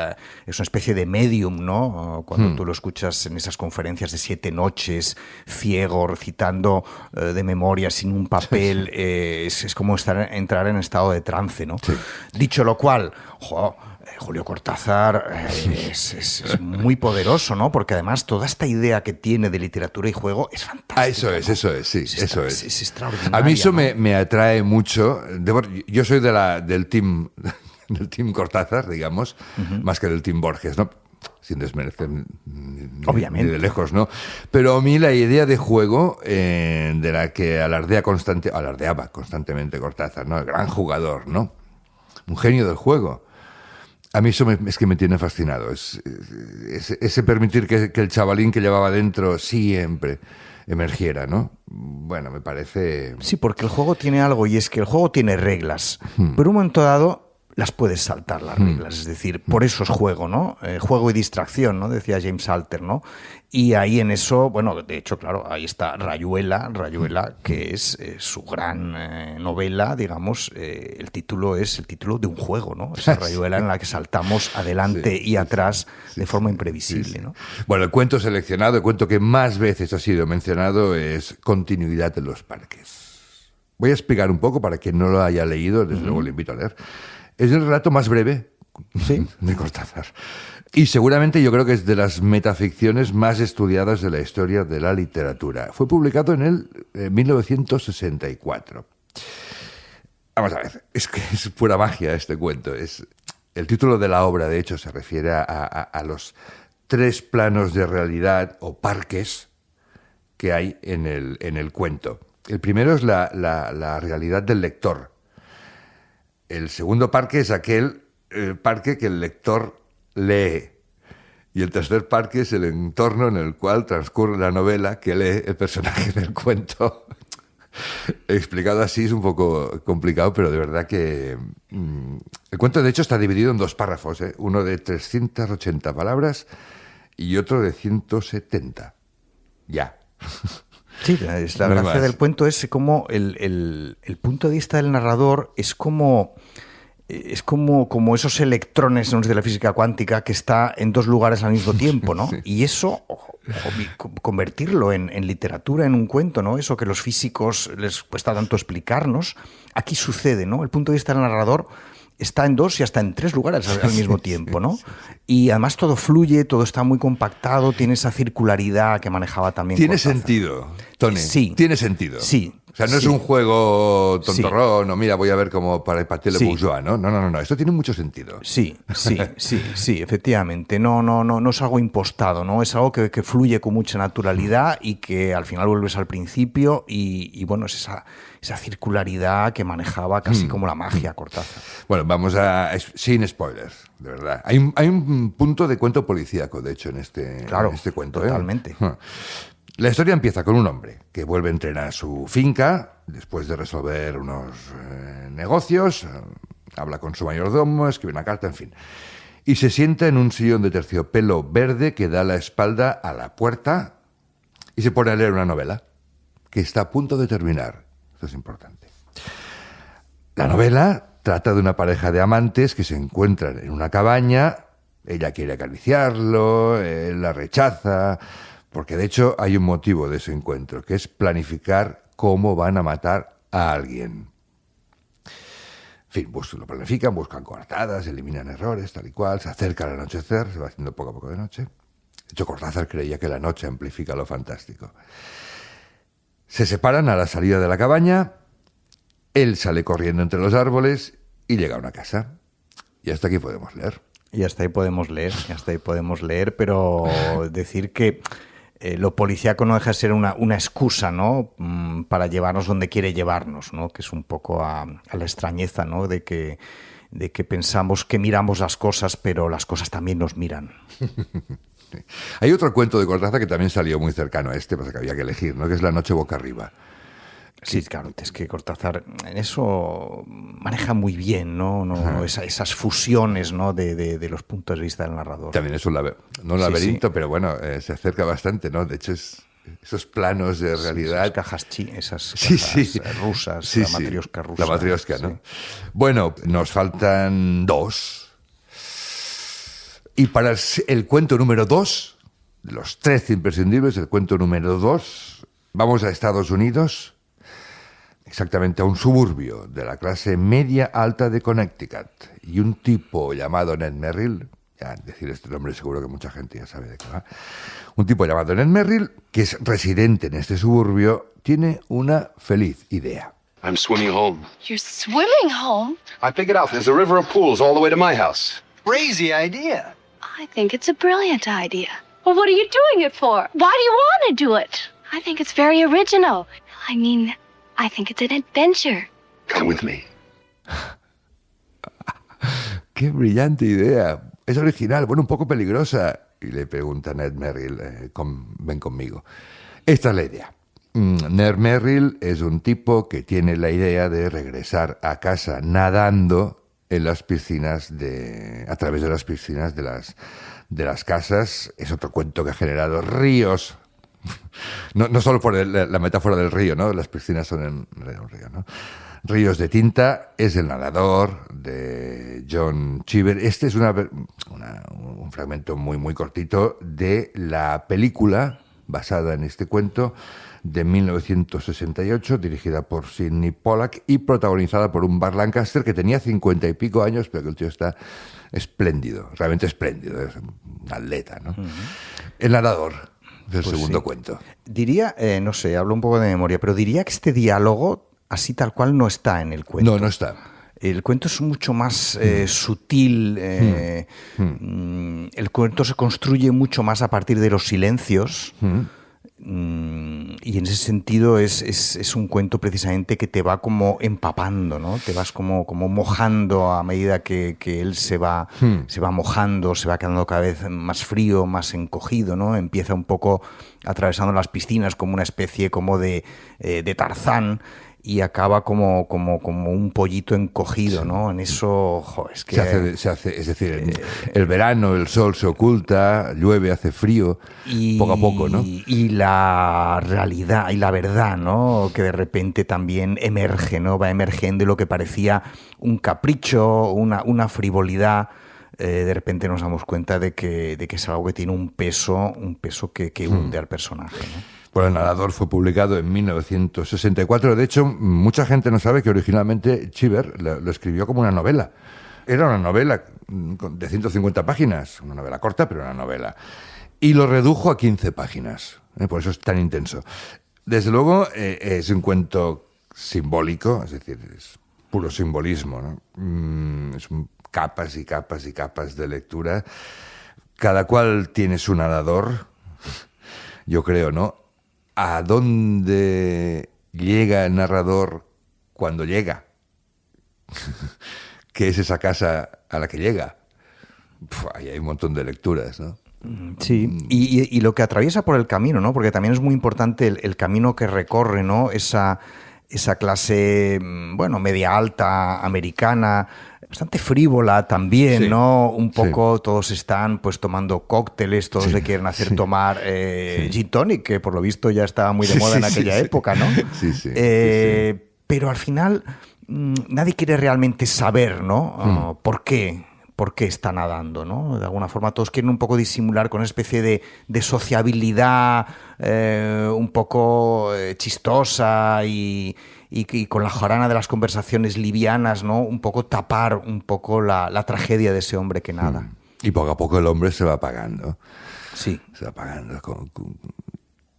es una especie de medium, ¿no? Cuando tú lo escuchas en esas conferencias de 7 noches, ciego, recitando de memoria, sin un papel, es como entrar en estado de trance, ¿no? Sí. Dicho lo cual, Julio Cortázar es muy poderoso, ¿no? Porque además toda esta idea que tiene de literatura y juego es fantástica. Ah, eso es, ¿no? eso es. Es extraordinario. A mí eso, ¿no? me atrae mucho. Yo soy del team Cortázar, digamos, más que del team Borges, ¿no? Sin desmerecer obviamente ni de lejos, ¿no? Pero a mí la idea de juego de la que alardeaba constantemente Cortázar, ¿no? El gran jugador, ¿no? Un genio del juego. A mí eso es que me tiene fascinado. Ese permitir que el chavalín que llevaba dentro siempre emergiera, ¿no? Bueno, me parece... Sí, porque el juego tiene algo, y es que el juego tiene reglas. Pero un momento dado las puedes saltar las reglas, es decir, por eso es juego, ¿no? Juego y distracción, ¿no? Decía James Alter, ¿no? Y ahí en eso, bueno, de hecho, claro, ahí está Rayuela, que es su gran novela, digamos, el título es el título de un juego, ¿no? Esa Rayuela en la que saltamos adelante y atrás de forma imprevisible, ¿no? Bueno, el cuento seleccionado, el cuento que más veces ha sido mencionado es Continuidad en los parques. Voy a explicar un poco para quien no lo haya leído, desde luego le invito a leer. Es el relato más breve de Cortázar. Y seguramente yo creo que es de las metaficciones más estudiadas de la historia de la literatura. Fue publicado en 1964. Vamos a ver, es que es pura magia este cuento. El título de la obra, de hecho, se refiere a los 3 planos de realidad o parques que hay en el cuento. El primero es la realidad del lector. El segundo parque es aquel parque que el lector lee. Y el tercer parque es el entorno en el cual transcurre la novela que lee el personaje del cuento. Explicado así es un poco complicado, pero de verdad que... el cuento, de hecho, está dividido en 2 párrafos, ¿eh? Uno de 380 palabras y otro de 170. Ya. Sí, es la No hay gracia más. del cuento es como el punto de vista del narrador es como esos electrones, ¿no?, de la física cuántica, que está en 2 lugares al mismo tiempo, ¿no? Sí. Y eso, convertirlo en literatura, en un cuento, ¿no? Eso que los físicos les cuesta tanto explicarnos, aquí sucede, ¿no? El punto de vista del narrador está en 2 y hasta en 3 lugares al mismo tiempo, ¿no? Y además todo fluye, todo está muy compactado, tiene esa circularidad que manejaba también Tiene Cortázar. sentido, Tony. Sí. Tiene sentido. Sí. O sea, no es Sí. un juego tontorrón, o mira, voy a ver cómo para el pastel de Sí. bourgeois, ¿no? No. Esto tiene mucho sentido. Sí, efectivamente. No es algo impostado, ¿no? Es algo que fluye con mucha naturalidad y que al final vuelves al principio y bueno, es esa circularidad que manejaba casi como la magia Cortázar. Bueno, vamos sin spoilers, de verdad. Hay un punto de cuento policíaco, de hecho, en este cuento. totalmente. La historia empieza con un hombre que vuelve a entrenar su finca después de resolver unos negocios, habla con su mayordomo, escribe una carta, en fin. Y se sienta en un sillón de terciopelo verde que da la espalda a la puerta y se pone a leer una novela que está a punto de terminar. Esto es importante. La novela trata de una pareja de amantes que se encuentran en una cabaña. Ella quiere acariciarlo, él la rechaza, porque de hecho hay un motivo de ese encuentro, que es planificar cómo van a matar a alguien. En fin, lo planifican, buscan coartadas, eliminan errores, tal y cual, se acerca al anochecer, se va haciendo poco a poco de noche. De hecho, Cortázar creía que la noche amplifica lo fantástico. Se separan a la salida de la cabaña, él sale corriendo entre los árboles y llega a una casa. Y hasta aquí podemos leer. Y hasta ahí podemos leer, pero decir que lo policíaco no deja de ser una excusa, ¿no?, para llevarnos donde quiere llevarnos, ¿no?, que es un poco a la extrañeza, ¿no?, de que pensamos que miramos las cosas, pero las cosas también nos miran. Hay otro cuento de Cortázar que también salió muy cercano a este, pasa que había que elegir, ¿no?, que es La noche boca arriba. Sí, claro, es que Cortázar en eso maneja muy bien, ¿no? Esas fusiones, ¿no?, de los puntos de vista del narrador. También es un laberinto, pero bueno, se acerca bastante, ¿no? De hecho, esos planos de realidad... Esas cajas rusas, la matrioska rusa. La matrioska, ¿no? Sí. Bueno, nos faltan 2. Y para el cuento número 2, los 3 imprescindibles, el cuento número 2, vamos a Estados Unidos, exactamente a un suburbio de la clase media alta de Connecticut. Y un tipo llamado Ned Merrill, ya decir este nombre seguro que mucha gente ya sabe de qué va, un tipo llamado Ned Merrill, que es residente en este suburbio, tiene una feliz idea. I'm swimming home. You're swimming home? I figured out there's a river of pools all the way to my house. Crazy idea. I think it's a brilliant idea. Well, what are you doing it for? Why do you want to do it? I think it's very original. I think it's an adventure. Come with me. ¡Qué brillante idea! Es original, bueno, un poco peligrosa. Y le pregunta Ned Merrill, ven conmigo. Esta es la idea. Ned Merrill es un tipo que tiene la idea de regresar a casa nadando en las piscinas a través de las piscinas de las casas. Es otro cuento que ha generado ríos. No solo por la metáfora del río, ¿no? Las piscinas son en un río, ¿no? Ríos de tinta, es El nadador, de John Cheever. Este es un fragmento muy, muy cortito de la película basada en este cuento de 1968, dirigida por Sidney Pollack y protagonizada por un Burt Lancaster que tenía 50 y pico años, pero que el tío está espléndido, realmente espléndido, es un atleta, ¿no? Uh-huh. El nadador, del segundo cuento. Diría, no sé, hablo un poco de memoria, pero diría que este diálogo, así tal cual, no está en el cuento. No está. El cuento es mucho más sutil. El cuento se construye mucho más a partir de los silencios. Y Y en ese sentido es un cuento precisamente que te va como empapando, ¿no? Te vas como mojando a medida que él se va mojando, se va quedando cada vez más frío, más encogido, ¿no? Empieza un poco atravesando las piscinas como una especie como de Tarzán, y acaba como un pollito encogido, ¿no? En eso, es que... Se hace, es decir, el verano, el sol se oculta, llueve, hace frío, poco a poco, ¿no? Y la realidad y la verdad, ¿no? Que de repente también emerge, ¿no? Va emergiendo, y lo que parecía un capricho, una frivolidad, de repente nos damos cuenta de que es algo que tiene un peso que hunde al personaje, ¿no? Bueno, El narrador fue publicado en 1964. De hecho, mucha gente no sabe que originalmente Cheever lo escribió como una novela. Era una novela de 150 páginas, una novela corta, pero una novela. Y lo redujo a 15 páginas. Por eso es tan intenso. Desde luego, es un cuento simbólico, es decir, es puro simbolismo, ¿no? Es capas y capas y capas de lectura. Cada cual tiene su narrador, yo creo, ¿no? ¿A dónde llega el narrador cuando llega? ¿Qué es esa casa a la que llega? Ahí hay un montón de lecturas, ¿no? Sí, y lo que atraviesa por el camino, ¿no? Porque también es muy importante el camino que recorre, ¿no? Esa clase, bueno, media alta, americana, bastante frívola también, sí, ¿no? Un poco, sí. Todos están pues tomando cócteles, todos le quieren hacer tomar gin tonic, que por lo visto ya estaba muy de moda en aquella época, ¿no? Sí. Pero al final nadie quiere realmente saber, ¿no? ¿Por qué está nadando, ¿no? De alguna forma todos quieren un poco disimular con una especie de sociabilidad un poco chistosa y con la jarana de las conversaciones livianas, ¿no? Un poco tapar un poco la tragedia de ese hombre que nada. Y poco a poco el hombre se va apagando. Sí. Se va apagando.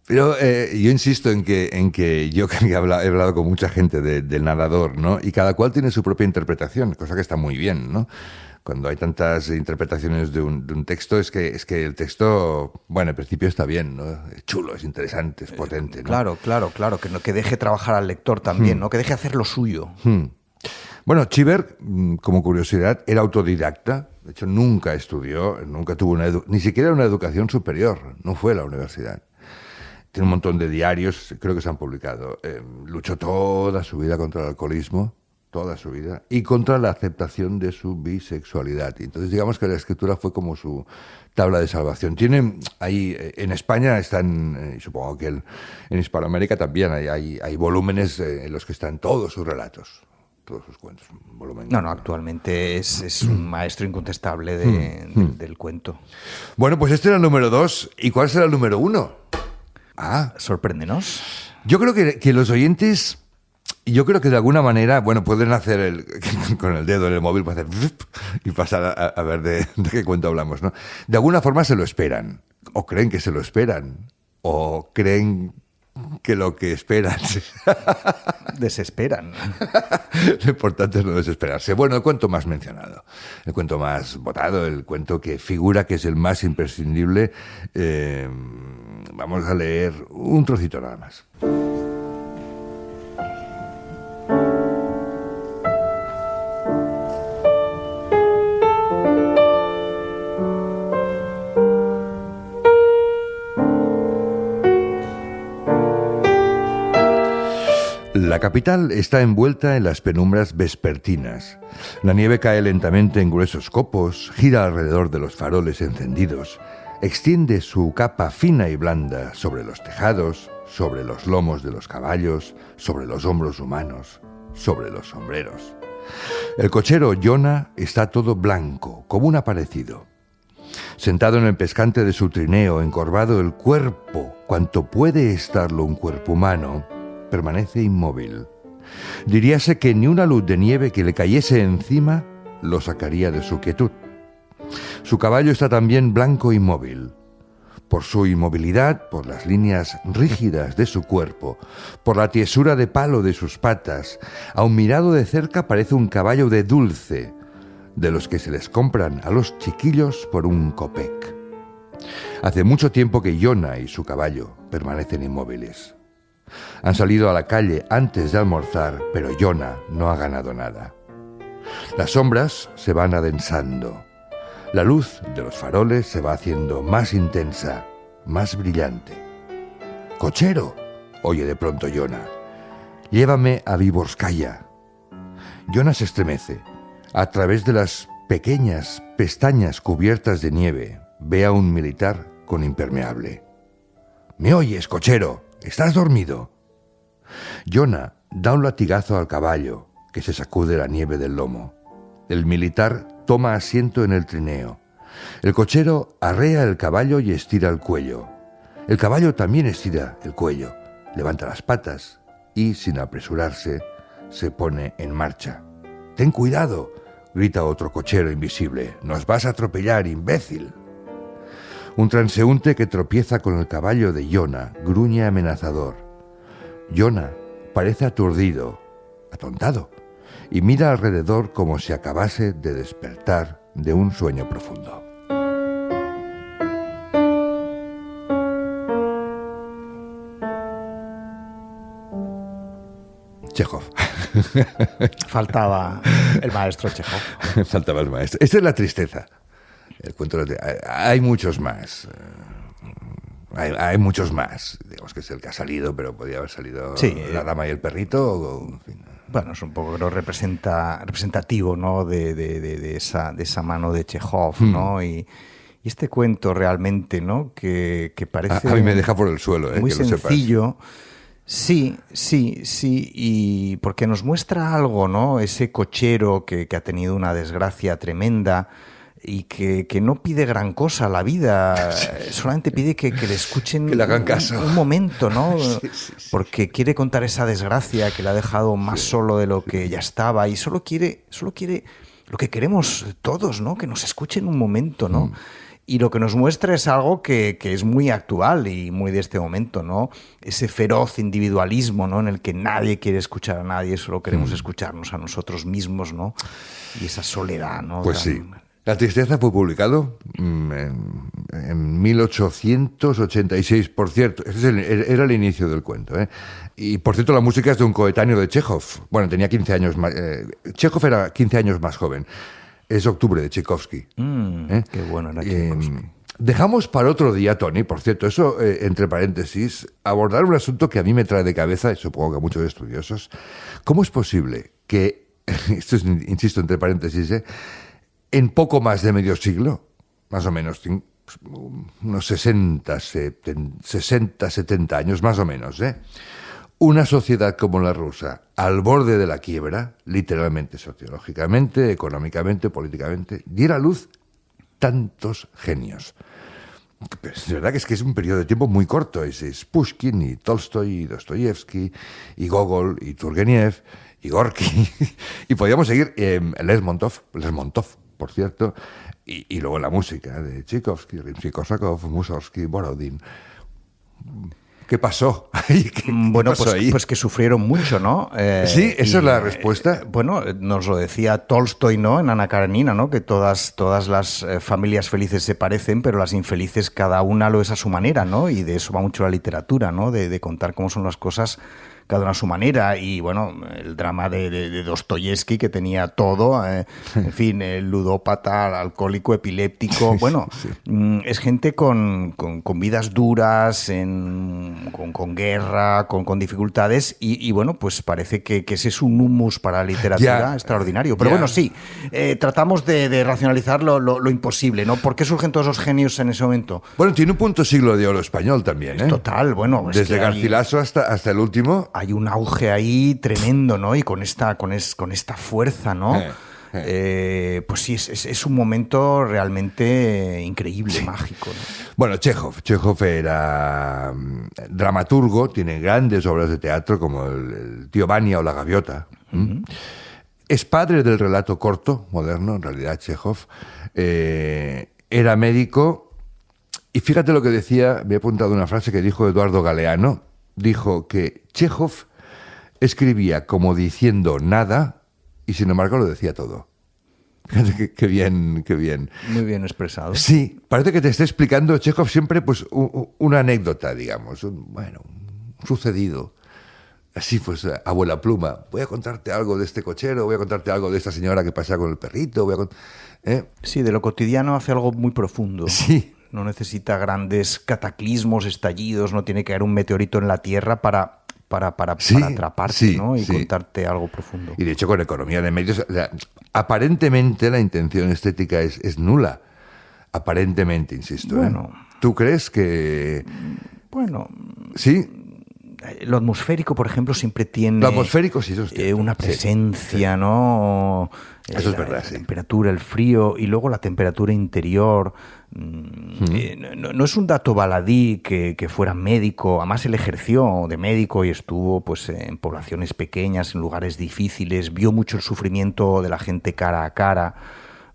Pero yo insisto en que yo he hablado con mucha gente del narrador, ¿no? Y cada cual tiene su propia interpretación, cosa que está muy bien, ¿no? Cuando hay tantas interpretaciones de un texto, es que el texto, bueno, en principio está bien, ¿no? Es chulo, es interesante, es potente, ¿no? Claro, que deje trabajar al lector también, ¿no? Que deje hacer lo suyo. Bueno, Cheever, como curiosidad, era autodidacta. De hecho, nunca estudió, nunca tuvo ni siquiera una educación superior. No fue a la universidad. Tiene un montón de diarios, creo que se han publicado. Luchó toda su vida contra el alcoholismo. Toda su vida, y contra la aceptación de su bisexualidad. Entonces, digamos que la escritura fue como su tabla de salvación. Tiene ahí, en España están, y supongo que en Hispanoamérica también, hay volúmenes en los que están todos sus relatos, todos sus cuentos. No, actualmente es un maestro incontestable del cuento. Bueno, pues este era el número 2. ¿Y cuál será el número 1? Sorpréndenos. Yo creo que los oyentes... Yo creo que de alguna manera, bueno, pueden hacer con el dedo en el móvil, hacer y pasar a ver de qué cuento hablamos, ¿no? De alguna forma se lo esperan, o creen que se lo esperan, o creen que lo que esperan desesperan. Lo importante es no desesperarse. Bueno, el cuento más mencionado, el cuento más votado, el cuento que figura que es el más imprescindible. Vamos a leer un trocito nada más. La capital está envuelta en las penumbras vespertinas. La nieve cae lentamente en gruesos copos, gira alrededor de los faroles encendidos, extiende su capa fina y blanda sobre los tejados, sobre los lomos de los caballos, sobre los hombros humanos, sobre los sombreros. El cochero Jonah está todo blanco, como un aparecido. Sentado en el pescante de su trineo, encorvado el cuerpo, cuanto puede estarlo un cuerpo humano, permanece inmóvil. Diríase que ni una luz de nieve que le cayese encima lo sacaría de su quietud. Su caballo está también blanco e inmóvil. Por su inmovilidad, por las líneas rígidas de su cuerpo, por la tiesura de palo de sus patas, aun mirado de cerca parece un caballo de dulce, de los que se les compran a los chiquillos por un copec. Hace mucho tiempo que Jonah y su caballo permanecen inmóviles. Han salido a la calle antes de almorzar, pero Yona no ha ganado nada. Las sombras se van adensando. La luz de los faroles se va haciendo más intensa, más brillante. «¡Cochero!», oye de pronto Yona. «Llévame a Viborskaya». Yona se estremece. A través de las pequeñas pestañas cubiertas de nieve, ve a un militar con impermeable. «¿Me oyes, cochero? ¿Estás dormido?». Yona da un latigazo al caballo, que se sacude la nieve del lomo. El militar toma asiento en el trineo. El cochero arrea el caballo y estira el cuello. El caballo también estira el cuello, levanta las patas y, sin apresurarse, se pone en marcha. «¡Ten cuidado!», grita otro cochero invisible. «¡Nos vas a atropellar, imbécil!». Un transeúnte que tropieza con el caballo de Yona gruñe amenazador. Yona parece aturdido, atontado, y mira alrededor como si acabase de despertar de un sueño profundo. Chekhov. Faltaba el maestro Chekhov. Faltaba el maestro. Esta es la tristeza. El cuento hay muchos más. Hay muchos más. Digamos que es el que ha salido, pero podría haber salido La dama y el perrito. En fin. Bueno, es un poco, creo, representativo, ¿no? de esa mano de Chekhov, ¿no? Y este cuento realmente, ¿no? Que parece... A mí me deja por el suelo, muy que lo sencillo. Sí, y porque nos muestra algo, ¿no? Ese cochero que ha tenido una desgracia tremenda y que no pide gran cosa a la vida, solamente pide que le escuchen, que le hagan caso. Un momento, ¿no? Sí. Porque quiere contar esa desgracia que le ha dejado más solo de lo que ya estaba, y solo quiere lo que queremos todos, ¿no? Que nos escuchen un momento, ¿no? Y lo que nos muestra es algo que es muy actual y muy de este momento, ¿no? Ese feroz individualismo, ¿no? En el que nadie quiere escuchar a nadie, solo queremos escucharnos a nosotros mismos, ¿no? Y esa soledad, ¿no? Pues sí. La tristeza fue publicado en 1886, por cierto. Ese era el inicio del cuento, ¿eh? Y, por cierto, la música es de un coetáneo de Chekhov. Bueno, tenía 15 años más. Chekhov era 15 años más joven. Es Octubre de Tchaikovsky. Qué bueno era Tchaikovsky. Dejamos para otro día, Tony, por cierto, eso entre paréntesis, abordar un asunto que a mí me trae de cabeza, y supongo que a muchos estudiosos. ¿Cómo es posible que, esto es, insisto, entre paréntesis, en poco más de medio siglo, más o menos, unos 60, 70 años más o menos, una sociedad como la rusa, al borde de la quiebra, literalmente, sociológicamente, económicamente, políticamente, diera a luz tantos genios? Pero es verdad que es un periodo de tiempo muy corto. Es Pushkin, y Tolstoy, y Dostoyevsky, y Gogol, y Turgenev, y Gorky, y podríamos seguir, Lermontov, por cierto, y luego la música de Tchaikovsky, Rimsky-Korsakov, Mussorgsky, Borodin. ¿Qué pasó? Bueno, pues que sufrieron mucho, ¿no? Sí, esa es la respuesta. Bueno, nos lo decía Tolstoy, ¿no? En Ana Karenina, ¿no? Que todas las familias felices se parecen, pero las infelices cada una lo es a su manera, ¿no? Y de eso va mucho la literatura, ¿no? De contar cómo son las cosas cada una a su manera. Y bueno, el drama de Dostoyevsky, que tenía todo, en fin, el ludópata, alcohólico, epiléptico. Bueno, sí. Es gente con vidas duras, con guerra, con dificultades, y bueno, pues parece que ese es un humus para la literatura extraordinario. Pero bueno, sí, tratamos de racionalizar lo imposible, ¿no? ¿Por qué surgen todos los genios en ese momento? Bueno, tiene un punto siglo de oro español también, ¿eh? Total, bueno. Desde Garcilaso hasta el último. Hay un auge ahí tremendo, ¿no? Y con esta fuerza, ¿no? Pues sí, es un momento realmente increíble, mágico, ¿no? Bueno, Chekhov era dramaturgo, tiene grandes obras de teatro como el Tío Vania o La Gaviota. Es padre del relato corto moderno, en realidad, Chekhov. Era médico, y fíjate lo que decía, me he apuntado una frase que dijo Eduardo Galeano. Dijo que Chekhov escribía como diciendo nada, y sin embargo lo decía todo. Fíjate qué bien. Muy bien expresado. Sí, parece que te está explicando Chekhov siempre pues una anécdota, digamos. sucedido. Así pues, abuela pluma, voy a contarte algo de este cochero, voy a contarte algo de esta señora que pasea con el perrito, Sí, de lo cotidiano hace algo muy profundo. Sí. No necesita grandes cataclismos, estallidos, no tiene que haber un meteorito en la Tierra para atraparte, ¿no? Y contarte algo profundo. Y de hecho con economía de medios, o sea, aparentemente la intención estética es nula. Aparentemente, insisto. Bueno. ¿Tú crees que...? Bueno... Sí. Lo atmosférico, por ejemplo, siempre tiene... Lo atmosférico, sí, eso es cierto. Una presencia, ¿no? Eso es verdad, sí. La temperatura, el frío y luego la temperatura interior. No es un dato baladí que fuera médico. Además, él ejerció de médico y estuvo pues en poblaciones pequeñas, en lugares difíciles. Vio mucho el sufrimiento de la gente cara a cara.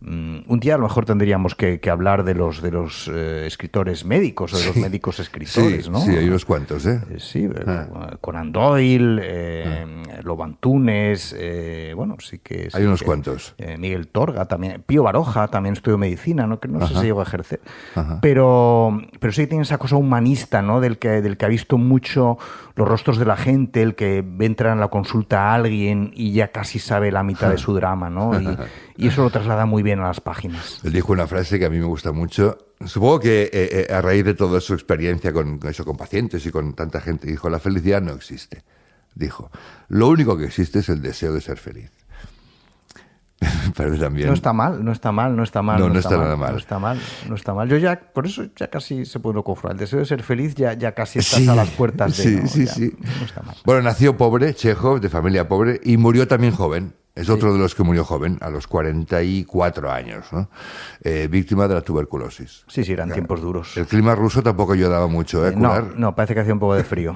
Un día a lo mejor tendríamos que hablar de los escritores médicos o de los médicos escritores, ¿no? Sí, hay unos cuantos, ¿eh? Sí, Conan Doyle, Loban Tunes, bueno, sí que... Hay unos cuantos. Miguel Torga también, Pío Baroja también estudió medicina, ¿no? Que no sé si llegó a ejercer. Ajá. Pero sí que tiene esa cosa humanista, ¿no? Del que ha visto mucho los rostros de la gente, el que entra en la consulta a alguien y ya casi sabe la mitad de su drama, ¿no? Y eso lo traslada muy bien a las páginas. Él dijo una frase que a mí me gusta mucho. Supongo que a raíz de toda su experiencia con pacientes y con tanta gente, dijo, la felicidad no existe. Dijo, lo único que existe es el deseo de ser feliz. Parece también. No está mal. No está nada mal. No está mal. Yo ya, por eso ya casi se puede confrontar. El deseo de ser feliz ya casi estás a las puertas de... Sí. No está mal. Bueno, nació pobre, Chekhov, de familia pobre, y murió también joven. Es otro de los que murió joven, a los 44 años, ¿no? Víctima de la tuberculosis. Sí, eran tiempos duros. El clima ruso tampoco ayudaba mucho, a curar. No, parece que hacía un poco de frío.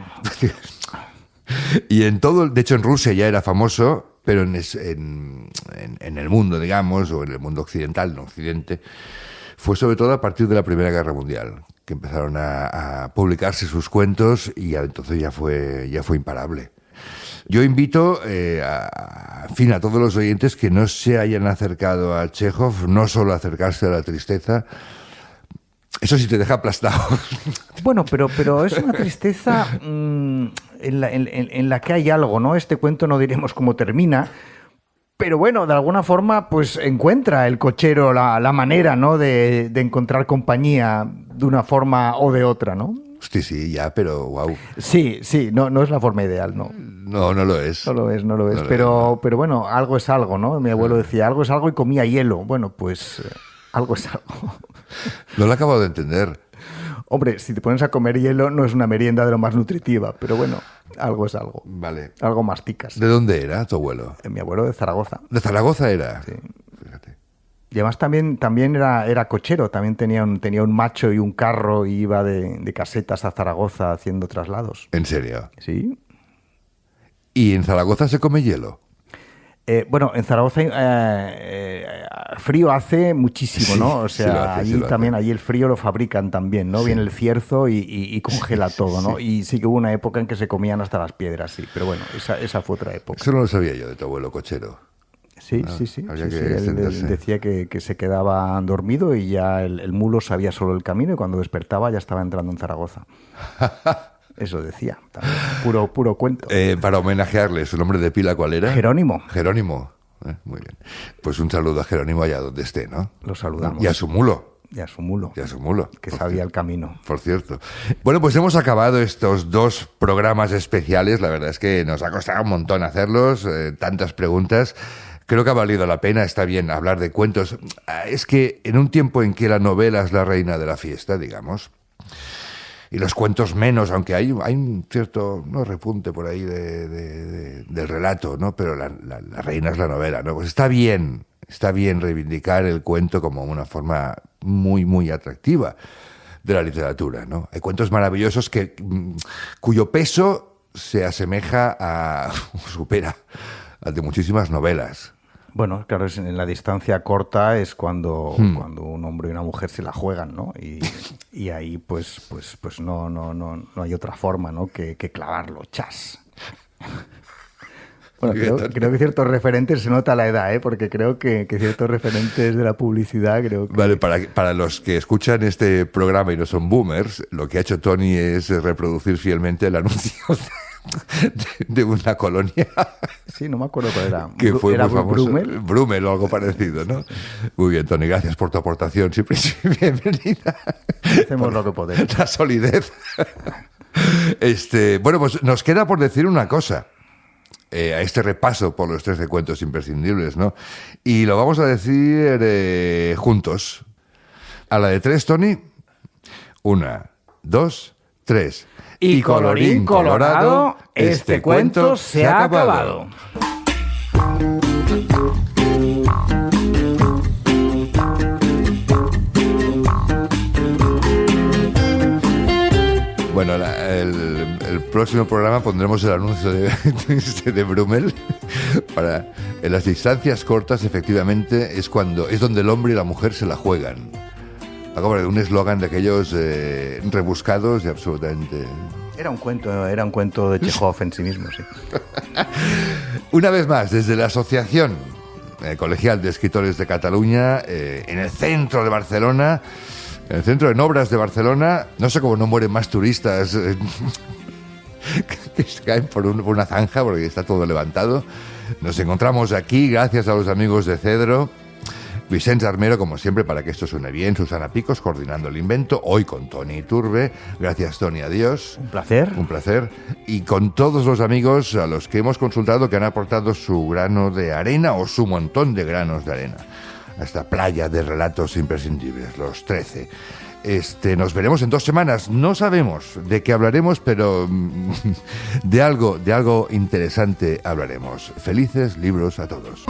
Y de hecho en Rusia ya era famoso, pero en el mundo, digamos, o en el mundo occidental, en Occidente, fue sobre todo a partir de la Primera Guerra Mundial, que empezaron a publicarse sus cuentos y entonces ya fue imparable. Yo invito a todos los oyentes que no se hayan acercado a Chekhov, no solo acercarse a la tristeza. Eso sí te deja aplastado. Bueno, pero es una tristeza en la que hay algo, ¿no? Este cuento no diremos cómo termina, pero bueno, de alguna forma pues encuentra el cochero la manera, ¿no? de encontrar compañía de una forma o de otra, ¿no? Hostia, sí, ya, pero wow. Sí, no es la forma ideal, ¿no? No lo es. No lo es. Pero bueno, algo es algo, ¿no? Mi abuelo decía, algo es algo y comía hielo. Bueno, pues algo es algo. No lo acabo de entender. Hombre, si te pones a comer hielo no es una merienda de lo más nutritiva, pero bueno, algo es algo. Vale. Algo masticas. ¿De dónde era tu abuelo? Mi abuelo de Zaragoza. ¿De Zaragoza era? Sí. Fíjate. Y además también era cochero, también tenía un macho y un carro y iba de casetas a Zaragoza haciendo traslados. ¿En serio? Sí. ¿Y en Zaragoza se come hielo? Bueno, en Zaragoza frío hace muchísimo, Sí, ¿no? O sea, sí lo hace. allí el frío lo fabrican también, ¿no? Sí. Viene el cierzo y congela todo, ¿no? Sí. Y sí que hubo una época en que se comían hasta las piedras, sí. Pero bueno, esa fue otra época. Eso no lo sabía yo de tu abuelo cochero. Sí. Había que Él sentarse. decía que se quedaba dormido y ya el mulo sabía solo el camino y cuando despertaba ya estaba entrando en Zaragoza. Eso decía, también. Puro cuento. Para homenajearle, ¿su nombre de pila cuál era? Jerónimo. Jerónimo. Muy bien. Pues un saludo a Jerónimo allá donde esté, ¿no? Lo saludamos. Y a su mulo. Y a su mulo. Que por sabía cierto. el camino. Por cierto. Bueno, pues hemos acabado estos 2 programas especiales. La verdad es que nos ha costado un montón hacerlos, tantas preguntas. Creo que ha valido la pena, está bien hablar de cuentos. Es que en un tiempo en que la novela es la reina de la fiesta, digamos, y los cuentos menos, aunque hay un cierto repunte por ahí del relato, ¿no? Pero la reina es la novela, ¿no? Pues está bien reivindicar el cuento como una forma muy, muy atractiva de la literatura, ¿no? Hay cuentos maravillosos cuyo peso se asemeja supera al de muchísimas novelas. Bueno, claro, en la distancia corta es cuando un hombre y una mujer se la juegan, ¿no? Y ahí pues no hay otra forma, ¿no? que clavarlo, chas. Bueno, creo que ciertos referentes se nota la edad, porque creo que ciertos referentes de la publicidad creo que... Vale, para los que escuchan este programa y no son boomers, lo que ha hecho Tony es reproducir fielmente el anuncio de una colonia. Sí, no me acuerdo cuál era. Que fue ¿Era muy famoso. Brummel? Brummel o algo parecido, ¿no? Muy bien, Tony, gracias por tu aportación. Siempre bienvenida. Hacemos lo que podemos. La solidez. Bueno, pues nos queda por decir una cosa. A este repaso por los 13 cuentos imprescindibles, ¿no? Y lo vamos a decir juntos. A la de 3, Tony. 1, 2, 3. Y colorín colorado, este cuento se ha acabado. Bueno, el próximo programa pondremos el anuncio de Brummel. En las distancias cortas, efectivamente, es donde el hombre y la mujer se la juegan. Algo de un eslogan de aquellos rebuscados y absolutamente... Era un cuento de Chekhov en sí mismo, sí. Una vez más, desde la Asociación Colegial de Escritores de Cataluña, en el centro de Barcelona, en el centro de Obras de Barcelona, no sé cómo no mueren más turistas que se caen por una zanja porque está todo levantado. Nos encontramos aquí gracias a los amigos de Cedro. Vicente Armero, como siempre, para que esto suene bien. Susana Picos, coordinando el invento. Hoy con Tony Iturbe. Gracias, Tony. Adiós. Un placer. Un placer. Y con todos los amigos a los que hemos consultado que han aportado su grano de arena o su montón de granos de arena a esta playa de relatos imprescindibles, los 13. Nos veremos en 2 semanas. No sabemos de qué hablaremos, pero de algo interesante hablaremos. Felices libros a todos.